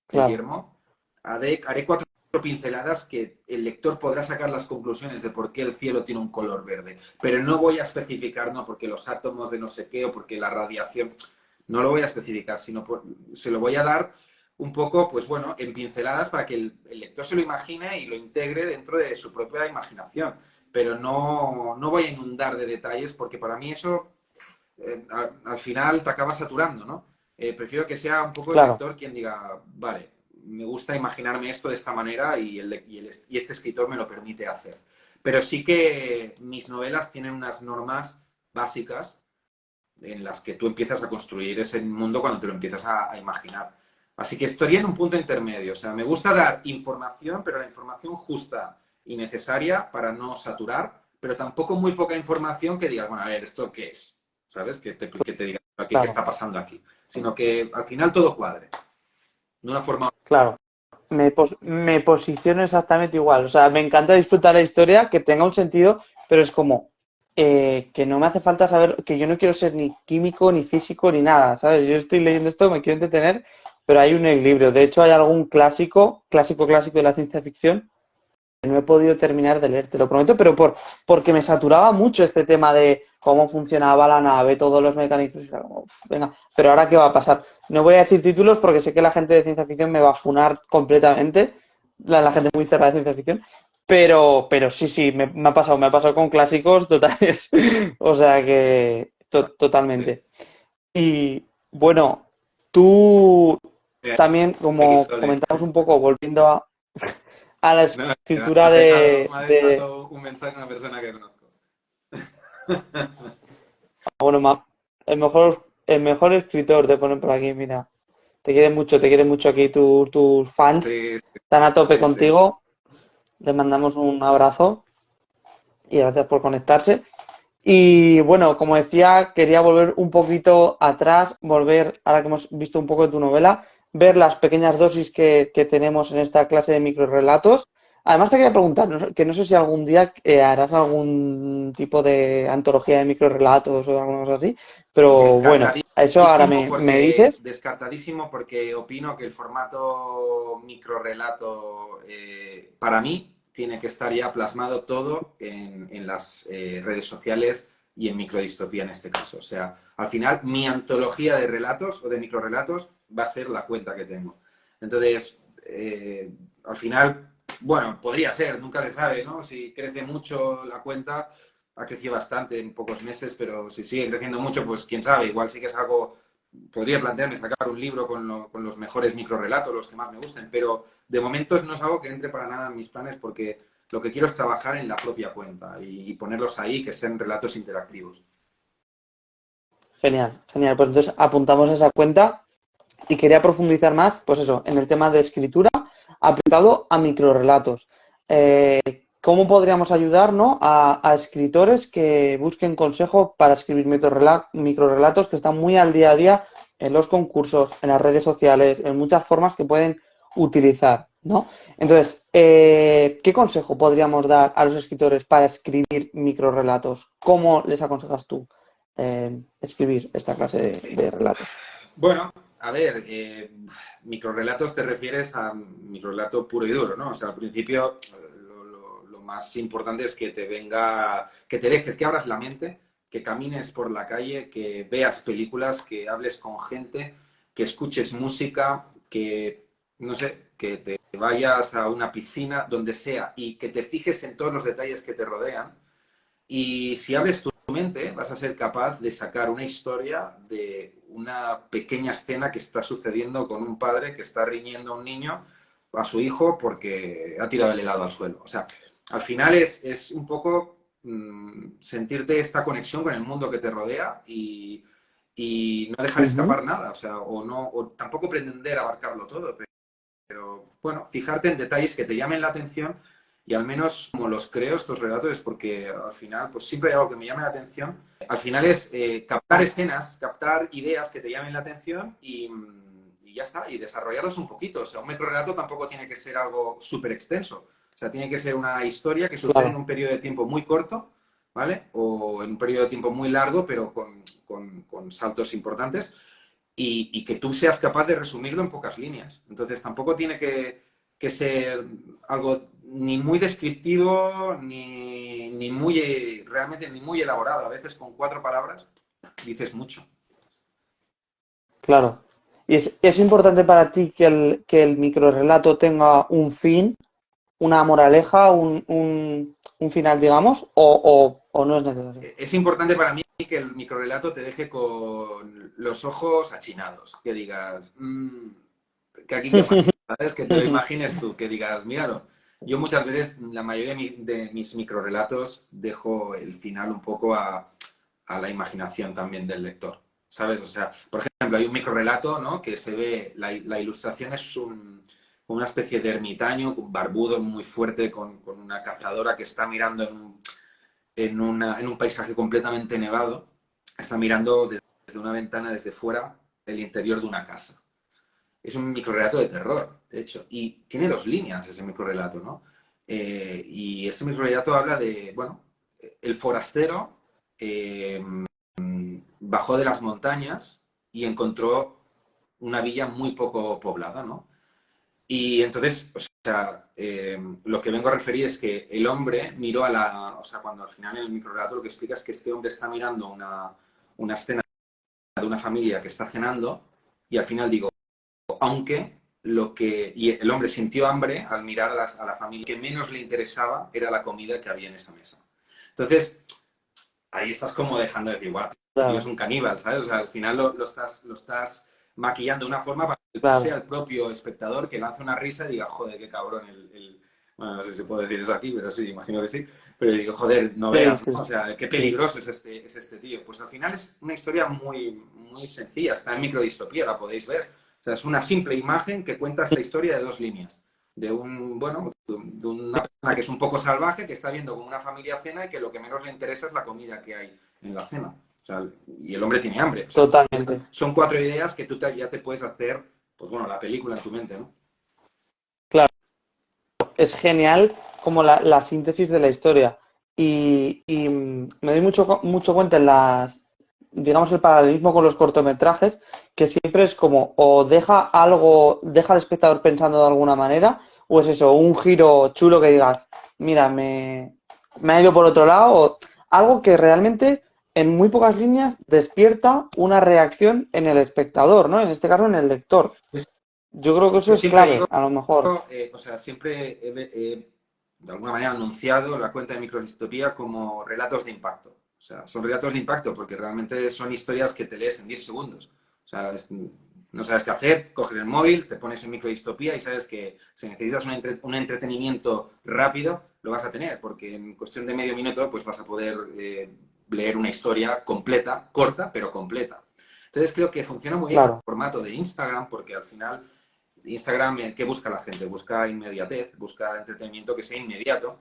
Speaker 2: Claro,
Speaker 1: Guillermo, haré cuatro pinceladas que el lector podrá sacar las conclusiones de por qué el cielo tiene un color verde. Pero no voy a especificar, no porque los átomos de no sé qué o porque la radiación, no lo voy a especificar, se lo voy a dar un poco, pues bueno, en pinceladas para que el lector se lo imagine y lo integre dentro de su propia imaginación. Pero no voy a inundar de detalles porque para mí eso al final te acaba saturando, ¿no? Prefiero que sea un poco el
Speaker 2: claro.
Speaker 1: lector quien diga, vale, me gusta imaginarme esto de esta manera y este escritor me lo permite hacer. Pero sí que mis novelas tienen unas normas básicas en las que tú empiezas a construir ese mundo cuando te lo empiezas a imaginar. Así que estaría en un punto intermedio. O sea, me gusta dar información, pero la información justa y necesaria para no saturar, pero tampoco muy poca información que digas, bueno, a ver, ¿esto qué es? ¿Sabes? Que te diga qué
Speaker 2: Claro,
Speaker 1: está pasando aquí. Sino que al final todo cuadre. De una forma...
Speaker 2: claro. Me posiciono exactamente igual. O sea, me encanta disfrutar la historia, que tenga un sentido, pero es como que no me hace falta saber, que yo no quiero ser ni químico, ni físico, ni nada, ¿sabes? Yo estoy leyendo esto, me quiero entretener, pero hay un equilibrio. De hecho, hay algún clásico de la ciencia ficción que no he podido terminar de leer, te lo prometo, pero porque me saturaba mucho este tema de cómo funcionaba la nave, todos los mecanismos. Y era como, "Uf, venga, pero ahora qué va a pasar". No voy a decir títulos porque sé que la gente de ciencia ficción me va a funar completamente, la gente muy cerrada de ciencia ficción, pero sí, sí, me ha pasado con clásicos totales, o sea que totalmente. Y bueno, tú también,
Speaker 1: Aquí
Speaker 2: como
Speaker 1: Sole.
Speaker 2: comentamos un poco, volviendo a la
Speaker 1: No,
Speaker 2: escritura
Speaker 1: me ha dejado un mensaje una persona que conozco.
Speaker 2: bueno, el mejor escritor te ponen por aquí, mira. Te quieren mucho aquí tus fans,
Speaker 1: Sí,
Speaker 2: están a tope
Speaker 1: sí, sí.
Speaker 2: contigo. Les mandamos un abrazo y gracias por conectarse. Y bueno, como decía, quería volver un poquito atrás, ahora que hemos visto un poco de tu novela, ver las pequeñas dosis que tenemos en esta clase de microrelatos. Además, te quería preguntar, que no sé si algún día harás algún tipo de antología de microrelatos o algo así, pero bueno, eso ahora me dices.
Speaker 1: Descartadísimo porque opino que el formato microrelato para mí tiene que estar ya plasmado todo en las redes sociales y en microdistopía en este caso. O sea, al final mi antología de relatos o de microrelatos va a ser la cuenta que tengo. Entonces, al final, bueno, podría ser, nunca se sabe, ¿no? Si crece mucho la cuenta, ha crecido bastante en pocos meses, pero si sigue creciendo mucho, pues quién sabe, igual sí que es algo, podría plantearme sacar un libro con los mejores microrelatos, los que más me gusten, pero de momento no es algo que entre para nada en mis planes porque lo que quiero es trabajar en la propia cuenta y ponerlos ahí, que sean relatos interactivos.
Speaker 2: Genial, genial. Pues entonces apuntamos esa cuenta y quería profundizar más, pues eso, en el tema de escritura aplicado a microrelatos. ¿Cómo podríamos ayudar, ¿no? a escritores que busquen consejo para escribir microrelatos que están muy al día a día en los concursos, en las redes sociales, en muchas formas que pueden utilizar, ¿no? Entonces, ¿qué consejo podríamos dar a los escritores para escribir microrelatos? ¿Cómo les aconsejas tú escribir esta clase de relatos?
Speaker 1: Bueno, a ver, microrelatos te refieres a microrelato puro y duro, ¿no? O sea, al principio lo más importante es que te venga, que te dejes, que abras la mente, que camines por la calle, que veas películas, que hables con gente, que escuches música, que, no sé, que te vayas a una piscina, donde sea, y que te fijes en todos los detalles que te rodean. Y si abres tu mente, vas a ser capaz de sacar una historia de una pequeña escena que está sucediendo con un padre que está riñendo a un niño, a su hijo, porque ha tirado el helado al suelo. O sea, al final es un poco sentirte esta conexión con el mundo que te rodea y no dejar
Speaker 2: Ujú.
Speaker 1: escapar nada. O sea, o, no, o tampoco pretender abarcarlo todo, bueno, fijarte en detalles que te llamen la atención y al menos como los creo estos relatos es porque al final pues siempre hay algo que me llame la atención. Al final es captar escenas, captar ideas que te llamen la atención y ya está, y desarrollarlas un poquito. O sea, un microrelato tampoco tiene que ser algo súper extenso. O sea, tiene que ser una historia que sucede en
Speaker 2: Claro,
Speaker 1: un periodo de tiempo muy corto, ¿vale? O en un periodo de tiempo muy largo, pero con saltos importantes y que tú seas capaz de resumirlo en pocas líneas. Entonces tampoco tiene que ser algo ni muy descriptivo, ni muy, realmente ni muy elaborado. A veces con 4 palabras dices mucho.
Speaker 2: claro. ¿Y es importante para ti que el microrelato tenga un fin, una moraleja, un final, digamos, o no es necesario?
Speaker 1: Es importante para mí que el microrelato te deje con los ojos achinados, que digas, que aquí qué pasa, ¿sabes? Que te lo imagines tú, que digas, míralo. Yo muchas veces, la mayoría de mis microrelatos, dejo el final un poco a la imaginación también del lector, ¿sabes? O sea, por ejemplo, hay un microrrelato, ¿no? Que se ve, la ilustración es una especie de ermitaño, barbudo, muy fuerte, con una cazadora que está mirando en un paisaje completamente nevado, está mirando desde una ventana, desde fuera, el interior de una casa. Es un microrrelato de terror, de hecho, y tiene 2 líneas ese microrrelato, ¿no? Y ese microrrelato habla de, bueno, el forastero eh, bajó de las montañas y encontró una villa muy poco poblada, ¿no? Y entonces, o sea, lo que vengo a referir es que el hombre miró o sea, cuando al final en el microrelato lo que explica es que este hombre está mirando una escena de una familia que está cenando y al final digo, aunque y el hombre sintió hambre al mirar a la familia, que menos le interesaba era la comida que había en esa mesa. Entonces, ahí estás como dejando de decir, guau, el tío es
Speaker 2: Claro,
Speaker 1: un caníbal, ¿sabes? O sea, al final lo estás maquillando de una forma para que sea
Speaker 2: claro.
Speaker 1: el propio espectador que lance una risa y diga, joder, qué cabrón bueno, no sé si puedo decir eso aquí, pero sí, imagino que sí. Pero digo, joder, no
Speaker 2: Sí,
Speaker 1: veas,
Speaker 2: sí,
Speaker 1: ¿no? O sea, qué
Speaker 2: sí.
Speaker 1: peligroso es este tío. Pues al final es una historia muy, muy sencilla, está en microdistopía, la podéis ver. O sea, es una simple imagen que cuenta esta historia de 2 líneas. Bueno, de una persona que es un poco salvaje, que está viendo como una familia cena y que lo que menos le interesa es la comida que hay en la cena. O sea, y el hombre tiene hambre. O sea,
Speaker 2: Totalmente.
Speaker 1: son 4 ideas que tú ya te puedes hacer, pues bueno, la película en tu mente, ¿no?
Speaker 2: Claro, es genial como la síntesis de la historia. Y me doy mucho cuenta en digamos, el paralelismo con los cortometrajes, que siempre es como, o deja al espectador pensando de alguna manera, o es eso, un giro chulo que digas, mira, me ha ido por otro lado, o algo que realmente en muy pocas líneas despierta una reacción en el espectador, ¿no? En este caso en el lector.
Speaker 1: Pues
Speaker 2: Yo creo que eso
Speaker 1: yo
Speaker 2: es
Speaker 1: siempre
Speaker 2: clave,
Speaker 1: digo,
Speaker 2: a lo mejor.
Speaker 1: o sea, siempre de alguna manera anunciado la cuenta de microdistopía como relatos de impacto. O sea, son relatos de impacto porque realmente son historias que te lees en 10 segundos. O sea, no sabes qué hacer, coges el móvil, te pones en microdistopía y sabes que si necesitas un entretenimiento rápido, lo vas a tener, porque en cuestión de medio minuto pues vas a poder leer una historia completa, corta, pero completa. Entonces creo que funciona muy bien con el
Speaker 2: Claro,
Speaker 1: formato de Instagram, porque al final Instagram, ¿qué busca la gente? Busca inmediatez, busca entretenimiento que sea inmediato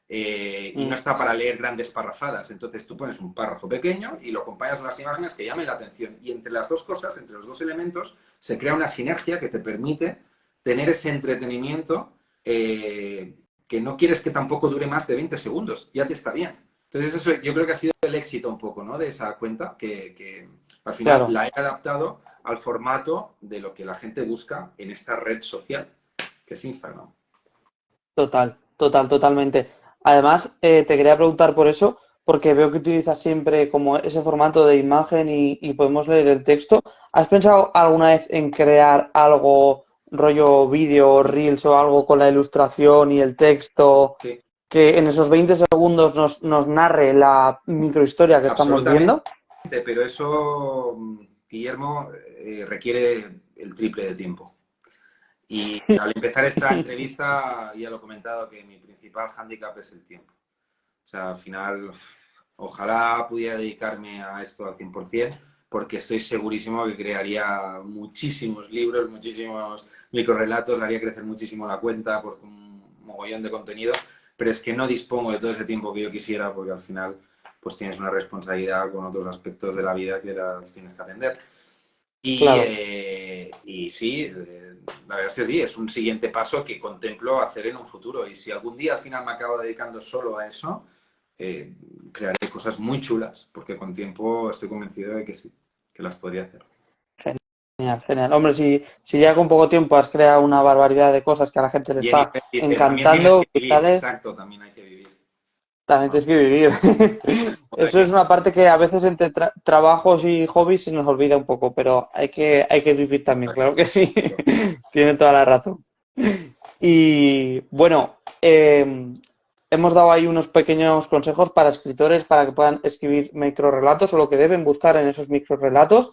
Speaker 1: y no
Speaker 2: mm,
Speaker 1: está para leer grandes parrafadas. Entonces tú pones un párrafo pequeño y lo acompañas de unas imágenes que llamen la atención. Y entre las dos cosas, entre los dos elementos, se crea una sinergia que te permite tener ese entretenimiento que no quieres que tampoco dure más de 20 segundos. Ya te está bien. Entonces eso yo creo que ha sido el éxito un poco, ¿no? De esa cuenta que al final
Speaker 2: claro,
Speaker 1: la he adaptado al formato de lo que la gente busca en esta red social, que es Instagram.
Speaker 2: totalmente. Además, te quería preguntar por eso, porque veo que utilizas siempre como ese formato de imagen y podemos leer el texto. ¿Has pensado alguna vez en crear algo rollo vídeo, reels o algo con la ilustración y el texto
Speaker 1: Sí,
Speaker 2: que en esos 20 segundos nos narre la microhistoria que estamos
Speaker 1: absolutamente,
Speaker 2: viendo?
Speaker 1: pero eso, Guillermo, requiere el triple de tiempo. Y al empezar esta entrevista ya lo he comentado que mi principal hándicap es el tiempo. O sea, al final, ojalá pudiera dedicarme a esto al 100%, porque estoy segurísimo que crearía muchísimos libros, muchísimos microrelatos, haría crecer muchísimo la cuenta por un mogollón de contenido, pero es que no dispongo de todo ese tiempo que yo quisiera, porque al final pues tienes una responsabilidad con otros aspectos de la vida que las tienes que atender.
Speaker 2: Claro.
Speaker 1: Y sí, la verdad es que sí, es un siguiente paso que contemplo hacer en un futuro. Y si algún día al final me acabo dedicando solo a eso, eh, crearé cosas muy chulas, porque con tiempo estoy convencido de que sí, que las podría hacer.
Speaker 2: Genial, genial. Hombre, si ya con poco tiempo has creado una barbaridad de cosas que a la gente le
Speaker 1: Jenny
Speaker 2: está
Speaker 1: dice, también tienes
Speaker 2: encantando,
Speaker 1: que vivir,
Speaker 2: brutales,
Speaker 1: exacto, también hay que vivir.
Speaker 2: también
Speaker 1: Vamos,
Speaker 2: tienes que vivir.
Speaker 1: o sea
Speaker 2: Eso es una parte que a veces entre trabajos y hobbies se nos olvida un poco, pero hay que vivir también, claro que sí. Tiene toda la razón. Y bueno, hemos dado ahí unos pequeños consejos para escritores para que puedan escribir microrelatos o lo que deben buscar en esos microrelatos.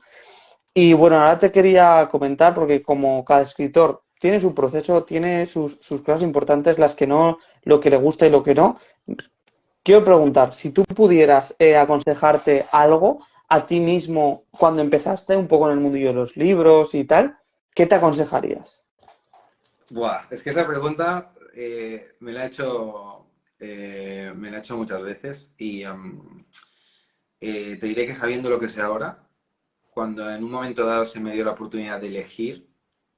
Speaker 2: Y bueno, ahora te quería comentar, porque como cada escritor tiene su proceso, tiene sus cosas importantes, las que no, lo que le gusta y lo que no. quiero preguntar, si tú pudieras aconsejarte algo a ti mismo cuando empezaste un poco en el mundillo de los libros y tal, ¿qué te aconsejarías?
Speaker 1: Buah, es que esa pregunta me la he hecho muchas veces y te diré que sabiendo lo que sé ahora, cuando en un momento dado se me dio la oportunidad de elegir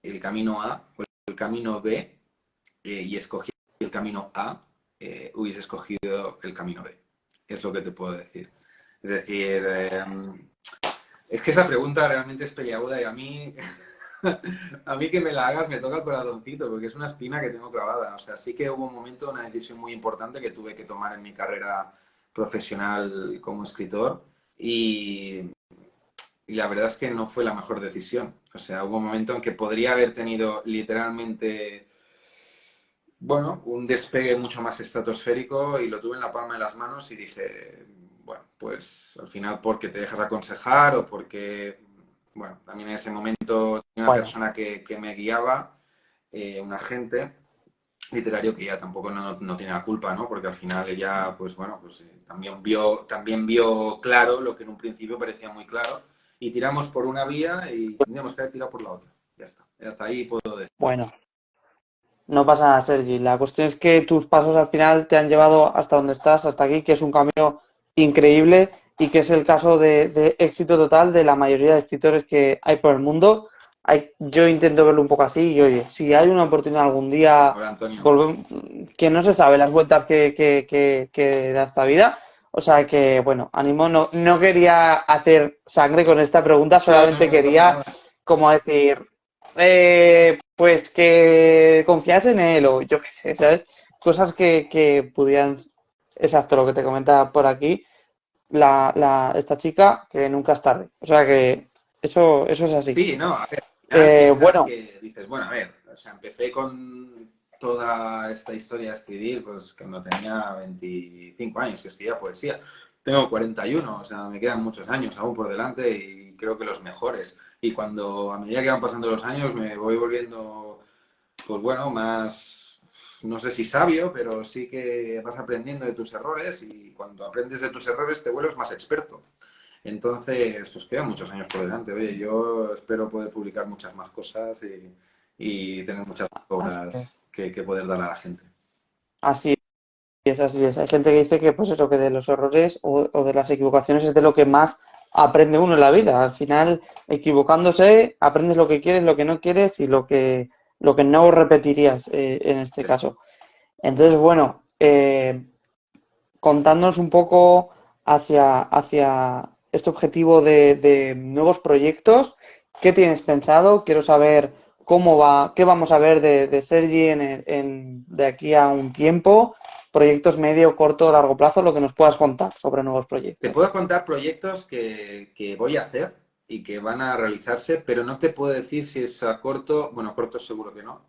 Speaker 1: el camino A o el camino B y escogí el camino A, hubiese escogido el camino B. Es lo que te puedo decir. Es decir, es que esa pregunta realmente es peliaguda y a mí, a mí que me la hagas me toca el corazoncito porque es una espina que tengo clavada. O sea, sí que hubo un momento, una decisión muy importante que tuve que tomar en mi carrera profesional como escritor y la verdad es que no fue la mejor decisión. O sea, hubo un momento en que podría haber tenido literalmente, bueno, un despegue mucho más estratosférico y lo tuve en la palma de las manos y dije, bueno, pues al final porque te dejas aconsejar o porque, bueno, también en ese momento tenía una
Speaker 2: Bueno,
Speaker 1: persona que me guiaba, un agente literario que ya tampoco no tiene la culpa, ¿no? Porque al final ella, pues bueno, pues también vio claro lo que en un principio parecía muy claro y tiramos por una vía y tendríamos que haber tirado por la otra. Ya está. Hasta ahí puedo decir.
Speaker 2: bueno, no pasa nada, Sergi. La cuestión es que tus pasos al final te han llevado hasta donde estás, hasta aquí, que es un camino increíble y que es el caso de éxito total de la mayoría de escritores que hay por el mundo. Yo intento verlo un poco así y oye, si hay una oportunidad algún día,
Speaker 1: Hola, Antonio.
Speaker 2: que no se sabe las vueltas que da esta vida. O sea que, bueno, ánimo, no quería hacer sangre con esta pregunta,
Speaker 1: No, no,
Speaker 2: solamente
Speaker 1: no pasa
Speaker 2: quería,
Speaker 1: nada.
Speaker 2: como decir, pues que confías en él o yo qué sé, ¿sabes? Cosas que pudieran, exacto, lo que te comentaba por aquí, esta chica, que nunca es tarde. O sea que eso es así.
Speaker 1: Sí, no, a ver, al final piensas
Speaker 2: Bueno,
Speaker 1: que dices, bueno, a ver, o sea, empecé con toda esta historia a escribir, pues cuando tenía 25 años que escribía poesía. Tengo 41, o sea, me quedan muchos años aún por delante y creo que los mejores. Y cuando a medida que van pasando los años me voy volviendo, pues bueno, más, no sé si sabio, pero sí que vas aprendiendo de tus errores y cuando aprendes de tus errores te vuelves más experto. Entonces, pues quedan muchos años por delante. Oye, yo espero poder publicar muchas más cosas y tener muchas
Speaker 2: así es.
Speaker 1: obras que poder dar a la gente.
Speaker 2: Así es, así es. Hay gente que dice que, pues eso, que de los errores o de las equivocaciones es de lo que más aprende uno en la vida. Al final, equivocándose, aprendes lo que quieres, lo que no quieres y lo que no repetirías en este
Speaker 1: Sí.
Speaker 2: caso. Entonces, bueno, contándonos un poco hacia este objetivo de nuevos proyectos. ¿Qué tienes pensado? Quiero saber cómo va, qué vamos a ver de Sergi de aquí a un tiempo, proyectos medio, corto, largo plazo, lo que nos puedas contar sobre nuevos
Speaker 1: Te
Speaker 2: proyectos.
Speaker 1: puedo contar proyectos que voy a hacer y que van a realizarse, pero no te puedo decir si es a corto, bueno, a corto seguro que no.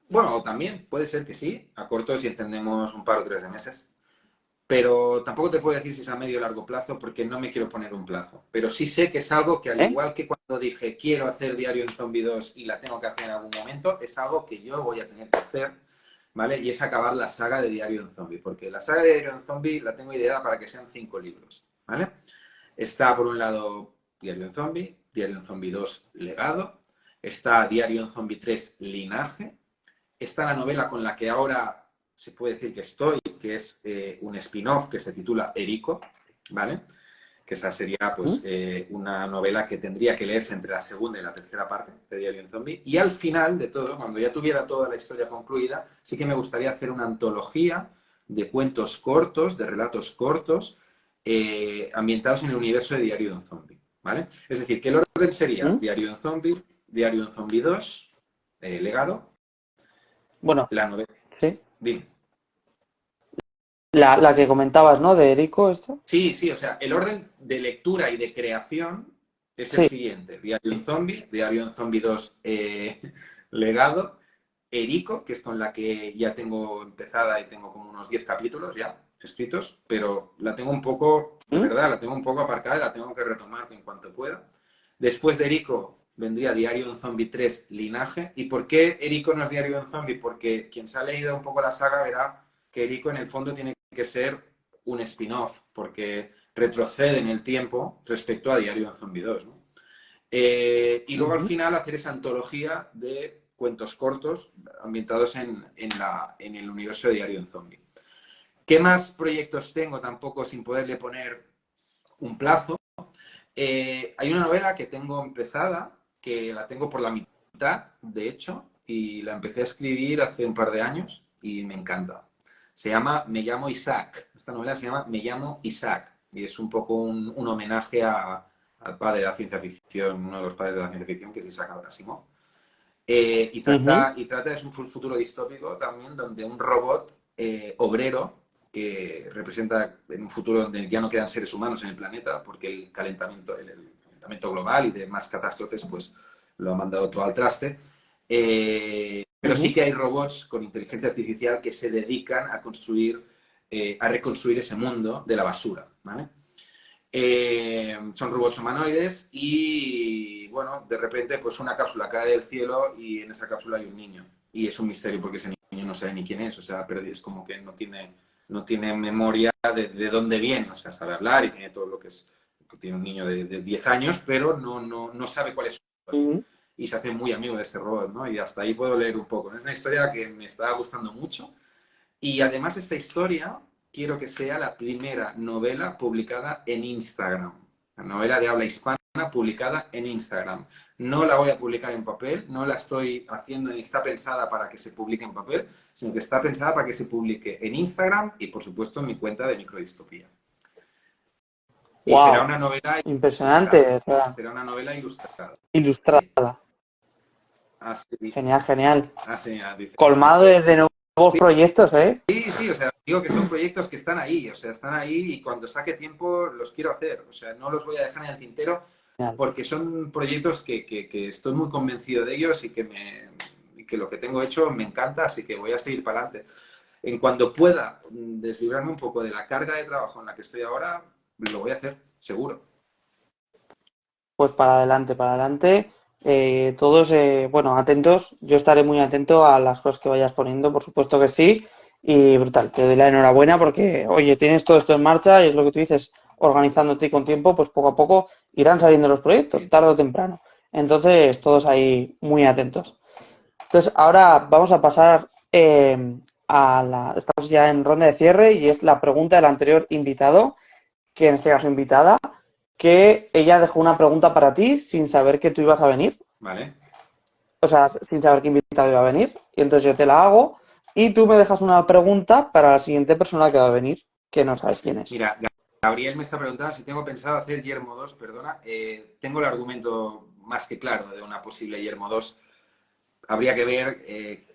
Speaker 1: Bueno, o también puede ser que sí, a corto si entendemos un par o tres de meses. Pero tampoco te puedo decir si es a medio o largo plazo porque no me quiero poner un plazo. Pero sí sé que es algo que al
Speaker 2: ¿Eh?
Speaker 1: igual que cuando dije quiero hacer Diario en Zombie 2 y la tengo que hacer en algún momento, es algo que yo voy a tener que hacer, ¿vale? Y es acabar la saga de Diario en Zombie, porque la saga de Diario en Zombie la tengo ideada para que sean 5 libros, ¿vale? Está por un lado Diario en Zombie, Diario en Zombie 2 Legado, está Diario en Zombie 3 Linaje, está la novela con la que ahora se puede decir que estoy, que es un spin-off que se titula Erico, ¿vale? Que esa sería pues
Speaker 2: ¿Mm?
Speaker 1: una novela que tendría que leerse entre la segunda y la tercera parte de Diario en Zombie. Y al final de todo, cuando ya tuviera toda la historia concluida, sí que me gustaría hacer una antología de cuentos cortos, de relatos cortos, ambientados en el universo de Diario de un Zombie, ¿vale? Es decir, que el orden sería
Speaker 2: ¿Mm?
Speaker 1: Diario de un Zombie 2, Legado,
Speaker 2: Bueno,
Speaker 1: la novela.
Speaker 2: sí.
Speaker 1: Dime.
Speaker 2: La que comentabas, ¿no? De Erico, esto.
Speaker 1: Sí, sí, o sea, el orden de lectura y de creación es el
Speaker 2: Sí.
Speaker 1: siguiente. Diario un Zombie 2 Legado, Erico, que es con la que ya tengo empezada y tengo como unos 10 capítulos ya escritos, pero la tengo un poco, de
Speaker 2: ¿Mm?
Speaker 1: verdad, la tengo un poco aparcada y la tengo que retomar en cuanto pueda. Después de Erico vendría Diario un Zombie 3 Linaje. ¿Y por qué Erico no es Diario un Zombie? Porque quien se ha leído un poco la saga verá que Erico en el fondo tiene que ser un spin-off, porque retrocede en el tiempo respecto a Diario de un Zombie 2, ¿no? Y luego al final hacer esa antología de cuentos cortos ambientados en el universo de Diario de un Zombie. ¿Qué más proyectos tengo? Tampoco sin poderle poner un plazo. Hay una novela que tengo empezada, que la tengo por la mitad, de hecho, y la empecé a escribir hace un par de años y me encanta. Se llama Me llamo Isaac. Esta novela se llama Me llamo Isaac y es un poco un homenaje al padre de la ciencia ficción, uno de los padres de la ciencia ficción, que es Isaac Asimov. Y trata es un futuro distópico también donde un robot obrero que representa en un futuro donde ya no quedan seres humanos en el planeta porque el calentamiento global y demás catástrofes pues lo ha mandado todo al traste. Pero sí que hay robots con inteligencia artificial que se dedican a construir, a reconstruir ese mundo de la basura, ¿vale? Son robots humanoides y, bueno, de repente pues una cápsula cae del cielo y en esa cápsula hay un niño. Y es un misterio porque ese niño no sabe ni quién es, o sea, pero es como que no tiene memoria de dónde viene, o sea, sabe hablar y tiene todo lo que es, tiene un niño de 10 años, pero no sabe cuál es su historia. Y se hace muy amigo de ese robot, ¿no? Y hasta ahí puedo leer un poco. Es una historia que me está gustando mucho y además esta historia quiero que sea la primera novela publicada en Instagram. La novela de habla hispana publicada en Instagram. No la voy a publicar en papel, no la estoy haciendo ni está pensada para que se publique en papel, sino que está pensada para que se publique en Instagram y, por supuesto, en mi cuenta de Microdistopía. Y
Speaker 2: Wow,
Speaker 1: será una novela
Speaker 2: impresionante.
Speaker 1: ilustrada. Será una novela ilustrada.
Speaker 2: Ilustrada.
Speaker 1: Sí. Así,
Speaker 2: Genial, genial.
Speaker 1: así, dice.
Speaker 2: Colmado de nuevos proyectos, ¿eh?
Speaker 1: Sí, o sea, digo que son proyectos que están ahí, o sea, están ahí y cuando saque tiempo los quiero hacer, o sea, no los voy a dejar en el tintero porque son proyectos que estoy muy convencido de ellos y que lo que tengo hecho me encanta, así que voy a seguir para adelante. En cuando pueda deslibrarme un poco de la carga de trabajo en la que estoy ahora, lo voy a hacer, seguro.
Speaker 2: Pues para adelante, para adelante. Todos, bueno, atentos. Yo estaré muy atento a las cosas que vayas poniendo, por supuesto que sí. Y brutal, te doy la enhorabuena porque, oye, tienes todo esto en marcha y es lo que tú dices, organizándote con tiempo, pues poco a poco irán saliendo los proyectos, tarde o temprano. Entonces, todos ahí muy atentos. Entonces, ahora vamos a pasar estamos ya en ronda de cierre y es la pregunta del anterior invitado, que en este caso invitada, que ella dejó una pregunta para ti sin saber que tú ibas a venir.
Speaker 1: Vale.
Speaker 2: O sea, sin saber qué invitado iba a venir. Y entonces yo te la hago y tú me dejas una pregunta para la siguiente persona que va a venir, que no sabes quién es.
Speaker 1: Mira, Gabriel me está preguntando si tengo pensado hacer Yermo 2, perdona. Tengo el argumento más que claro de una posible Yermo 2. Habría que ver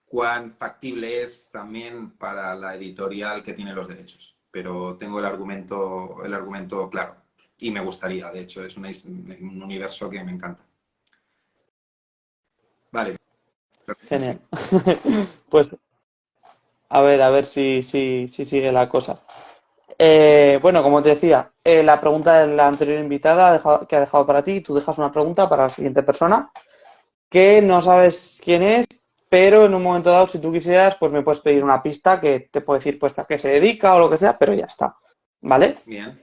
Speaker 1: cuán factible es también para la editorial que tiene los derechos. Pero tengo el argumento claro. Y me gustaría, de hecho, es un universo que me encanta. Vale.
Speaker 2: Genial. Pues a ver si sigue la cosa. Bueno, como te decía, la pregunta de la anterior invitada que ha dejado para ti, tú dejas una pregunta para la siguiente persona que no sabes quién es, pero en un momento dado, si tú quisieras, pues me puedes pedir una pista que te puedo decir pues a qué se dedica o lo que sea, pero ya está, ¿vale?
Speaker 1: Bien.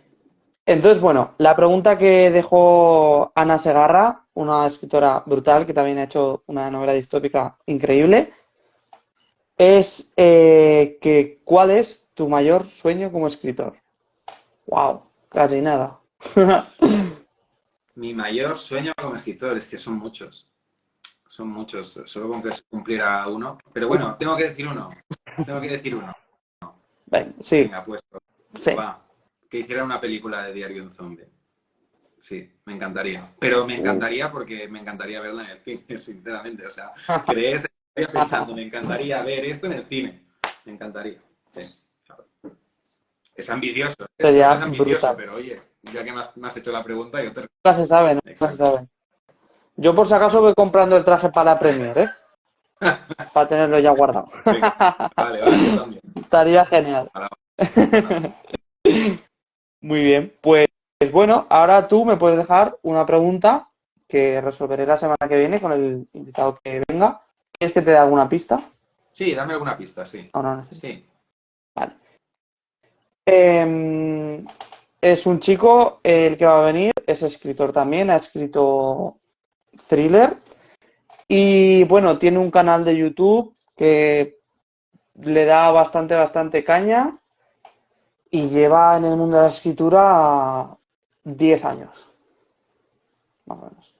Speaker 2: Entonces, bueno, la pregunta que dejó Ana Segarra, una escritora brutal que también ha hecho una novela distópica increíble, es que ¿cuál es tu mayor sueño como escritor? ¡Wow! Casi nada.
Speaker 1: Mi mayor sueño como escritor es que son muchos. Son muchos. Solo con que se cumpliera uno. Pero bueno, tengo que decir uno.
Speaker 2: Sí.
Speaker 1: Venga, puesto.
Speaker 2: Sí.
Speaker 1: Va. Que hiciera una película de Diario de un Zombie. Sí, me encantaría. Pero me encantaría porque me encantaría verla en el cine, sinceramente. O sea, estaría pensando, me encantaría ver esto en el cine. Me encantaría. Sí, claro. Es ambicioso.
Speaker 2: Sería
Speaker 1: Es ambicioso,
Speaker 2: brutal.
Speaker 1: pero oye, ya que me has hecho la pregunta, yo te...
Speaker 2: Nunca se sabe, ¿no? Nunca se sabe. Yo por si acaso voy comprando el traje para la Premier, ¿eh? Para tenerlo ya guardado.
Speaker 1: Vale, yo también.
Speaker 2: Estaría genial. Muy bien, pues bueno, ahora tú me puedes dejar una pregunta que resolveré la semana que viene con el invitado que venga. ¿Quieres que te dé alguna pista?
Speaker 1: Sí, dame alguna pista, sí.
Speaker 2: ¿O no necesitas?
Speaker 1: Sí.
Speaker 2: Vale. Eh, es un chico, el que va a venir, es escritor también, ha escrito thriller y bueno, tiene un canal de YouTube que le da bastante caña y lleva en el mundo de la escritura 10 años, más o menos.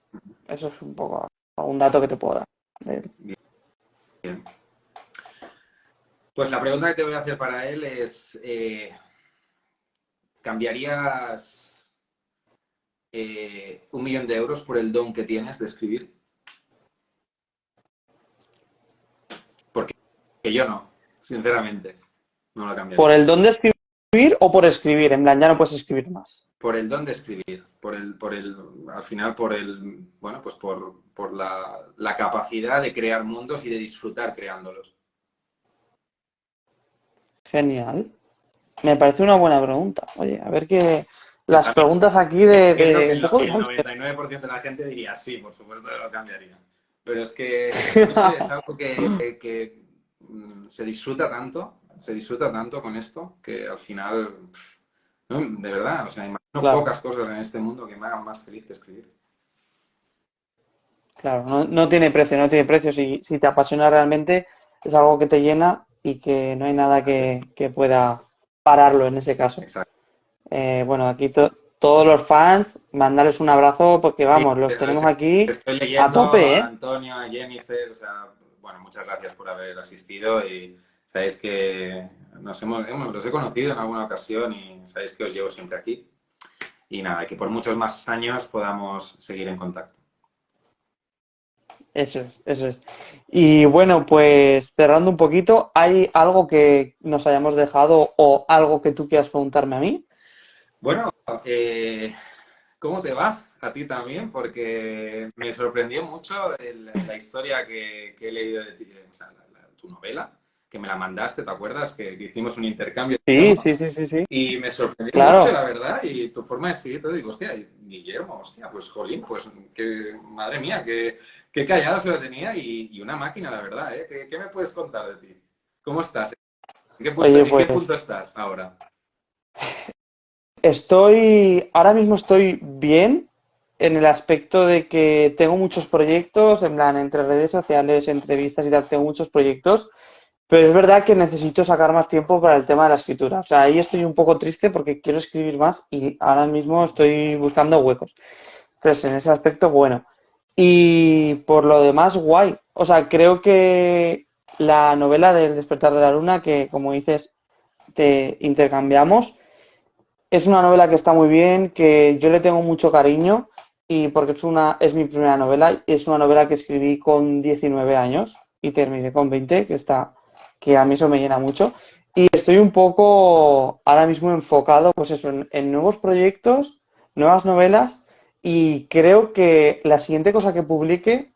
Speaker 2: Eso es un poco un dato que te puedo dar de él.
Speaker 1: Bien. Pues la pregunta que te voy a hacer para él es, ¿cambiarías 1 millón de euros por el don que tienes de escribir? Porque yo no, sinceramente, no lo
Speaker 2: ¿Por
Speaker 1: cambiaría.
Speaker 2: el don de escribir o por escribir? En plan, ya no puedes escribir más.
Speaker 1: Por el don de escribir, al final bueno, pues por la capacidad de crear mundos y de disfrutar creándolos.
Speaker 2: Genial. Me parece una buena pregunta. Oye, a ver qué.
Speaker 1: Pero
Speaker 2: Las
Speaker 1: también
Speaker 2: preguntas aquí
Speaker 1: entiendo
Speaker 2: de un poco
Speaker 1: que el
Speaker 2: de
Speaker 1: 99% de la gente diría sí, por supuesto que lo cambiaría. Pero es que, no sé, es algo que se disfruta tanto con esto, que al final, no, de verdad, o sea, imagino
Speaker 2: Claro,
Speaker 1: pocas cosas en este mundo que me hagan más feliz que escribir.
Speaker 2: claro. No, no tiene precio, no tiene precio. Si te apasiona realmente, es algo que te llena y que no hay nada que pueda pararlo en ese caso.
Speaker 1: Exacto.
Speaker 2: Bueno, aquí todos los fans, mandarles un abrazo porque
Speaker 1: Sí,
Speaker 2: vamos, los tenemos aquí
Speaker 1: estoy
Speaker 2: a
Speaker 1: leyendo
Speaker 2: tope,
Speaker 1: a
Speaker 2: ¿eh?
Speaker 1: Antonio, a Jennifer, o sea, bueno, muchas gracias por haber asistido y sabéis que los he conocido en alguna ocasión y sabéis que os llevo siempre aquí. Y nada, que por muchos más años podamos seguir en contacto.
Speaker 2: Eso es, eso es. Y bueno, pues cerrando un poquito, ¿hay algo que nos hayamos dejado o algo que tú quieras preguntarme a mí?
Speaker 1: Bueno, ¿cómo te va? A ti también, porque me sorprendió mucho la historia que he leído de ti, o sea, tu novela, que me la mandaste, ¿te acuerdas? Que hicimos un intercambio,
Speaker 2: Sí,
Speaker 1: digamos.
Speaker 2: sí, sí, sí, sí.
Speaker 1: Y me sorprendió mucho,
Speaker 2: Claro.
Speaker 1: la verdad, y tu forma de escribir, todo, digo, hostia, Guillermo, hostia, pues jolín, pues, madre mía, qué callado se lo tenía y una máquina, la verdad, ¿eh? ¿Qué me puedes contar de ti? ¿Cómo estás?
Speaker 2: Oye,
Speaker 1: En qué
Speaker 2: pues
Speaker 1: punto estás ahora?
Speaker 2: ahora mismo estoy bien en el aspecto de que tengo muchos proyectos, en plan, entre redes sociales, entrevistas y tal, tengo muchos proyectos. Pero es verdad que necesito sacar más tiempo para el tema de la escritura. O sea, ahí estoy un poco triste porque quiero escribir más y ahora mismo estoy buscando huecos. Entonces, en ese aspecto, bueno. Y por lo demás, guay. O sea, creo que la novela del despertar de la luna, que como dices, te intercambiamos, es una novela que está muy bien, que yo le tengo mucho cariño y porque es mi primera novela, es una novela que escribí con 19 años y terminé con 20, que a mí eso me llena mucho. Y estoy un poco ahora mismo enfocado, pues eso, en nuevos proyectos, nuevas novelas y creo que la siguiente cosa que publique,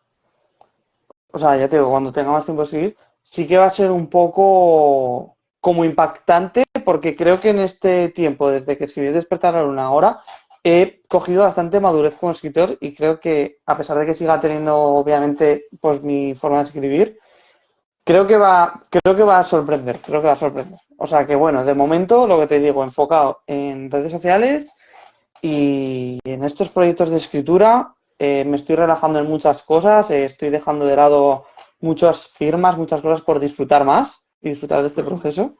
Speaker 2: o sea, ya te digo, cuando tenga más tiempo de escribir, sí que va a ser un poco como impactante, porque creo que en este tiempo, desde que escribí Despertar a la Luna ahora, he cogido bastante madurez como escritor y creo que, a pesar de que siga teniendo, obviamente, pues mi forma de escribir, creo que va a sorprender, creo que va a sorprender. O sea que bueno, de momento, lo que te digo, enfocado en redes sociales y en estos proyectos de escritura me estoy relajando en muchas cosas, estoy dejando de lado muchas firmas, muchas cosas por disfrutar más y disfrutar de este
Speaker 1: Por supuesto.
Speaker 2: proceso.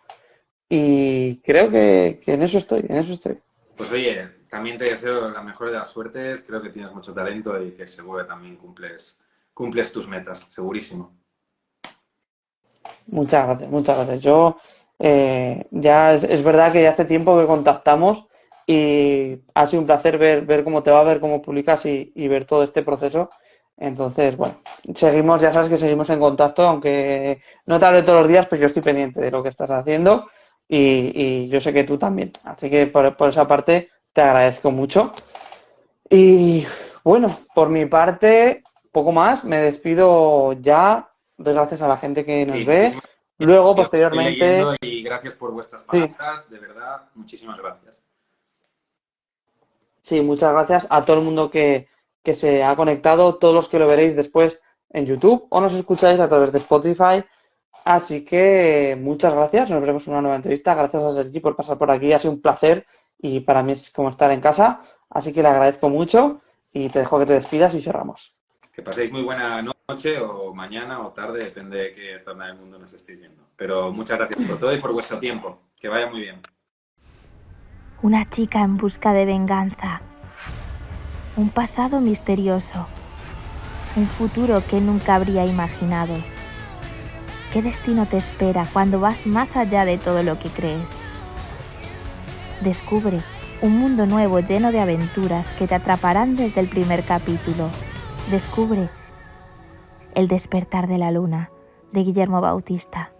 Speaker 2: Y creo que en eso estoy, en eso estoy.
Speaker 1: Pues oye, también te deseo la mejor de las suertes, creo que tienes mucho talento y que seguro que también cumples tus metas, segurísimo.
Speaker 2: Muchas gracias, muchas gracias. Yo ya es verdad que ya hace tiempo que contactamos y ha sido un placer ver cómo te va, ver cómo publicas y ver todo este proceso. Entonces, bueno, seguimos, ya sabes que seguimos en contacto, aunque no te hable todos los días, pues yo estoy pendiente de lo que estás haciendo y yo sé que tú también. Así que por esa parte te agradezco mucho. Y bueno, por mi parte, poco más. Me despido ya. Doy gracias a la gente que nos
Speaker 1: Sí,
Speaker 2: ve.
Speaker 1: muchísimas
Speaker 2: Luego,
Speaker 1: gracias. Estoy
Speaker 2: posteriormente,
Speaker 1: leyendo y gracias por vuestras
Speaker 2: sí,
Speaker 1: palabras, de verdad, muchísimas gracias.
Speaker 2: sí, muchas gracias a todo el mundo que se ha conectado, todos los que lo veréis después en YouTube o nos escucháis a través de Spotify. Así que muchas gracias, nos veremos en una nueva entrevista. Gracias a Sergi por pasar por aquí, ha sido un placer y para mí es como estar en casa. Así que le agradezco mucho y te dejo que te despidas y cerramos.
Speaker 1: Que paséis muy buena noche o mañana o tarde, depende de qué zona del mundo nos estéis viendo. Pero muchas gracias por todo y por vuestro tiempo. Que vaya muy bien.
Speaker 3: Una chica en busca de venganza. Un pasado misterioso. Un futuro que nunca habría imaginado. ¿Qué destino te espera cuando vas más allá de todo lo que crees? Descubre un mundo nuevo lleno de aventuras que te atraparán desde el primer capítulo. Descubre El despertar de la luna, de Guillermo Bautista.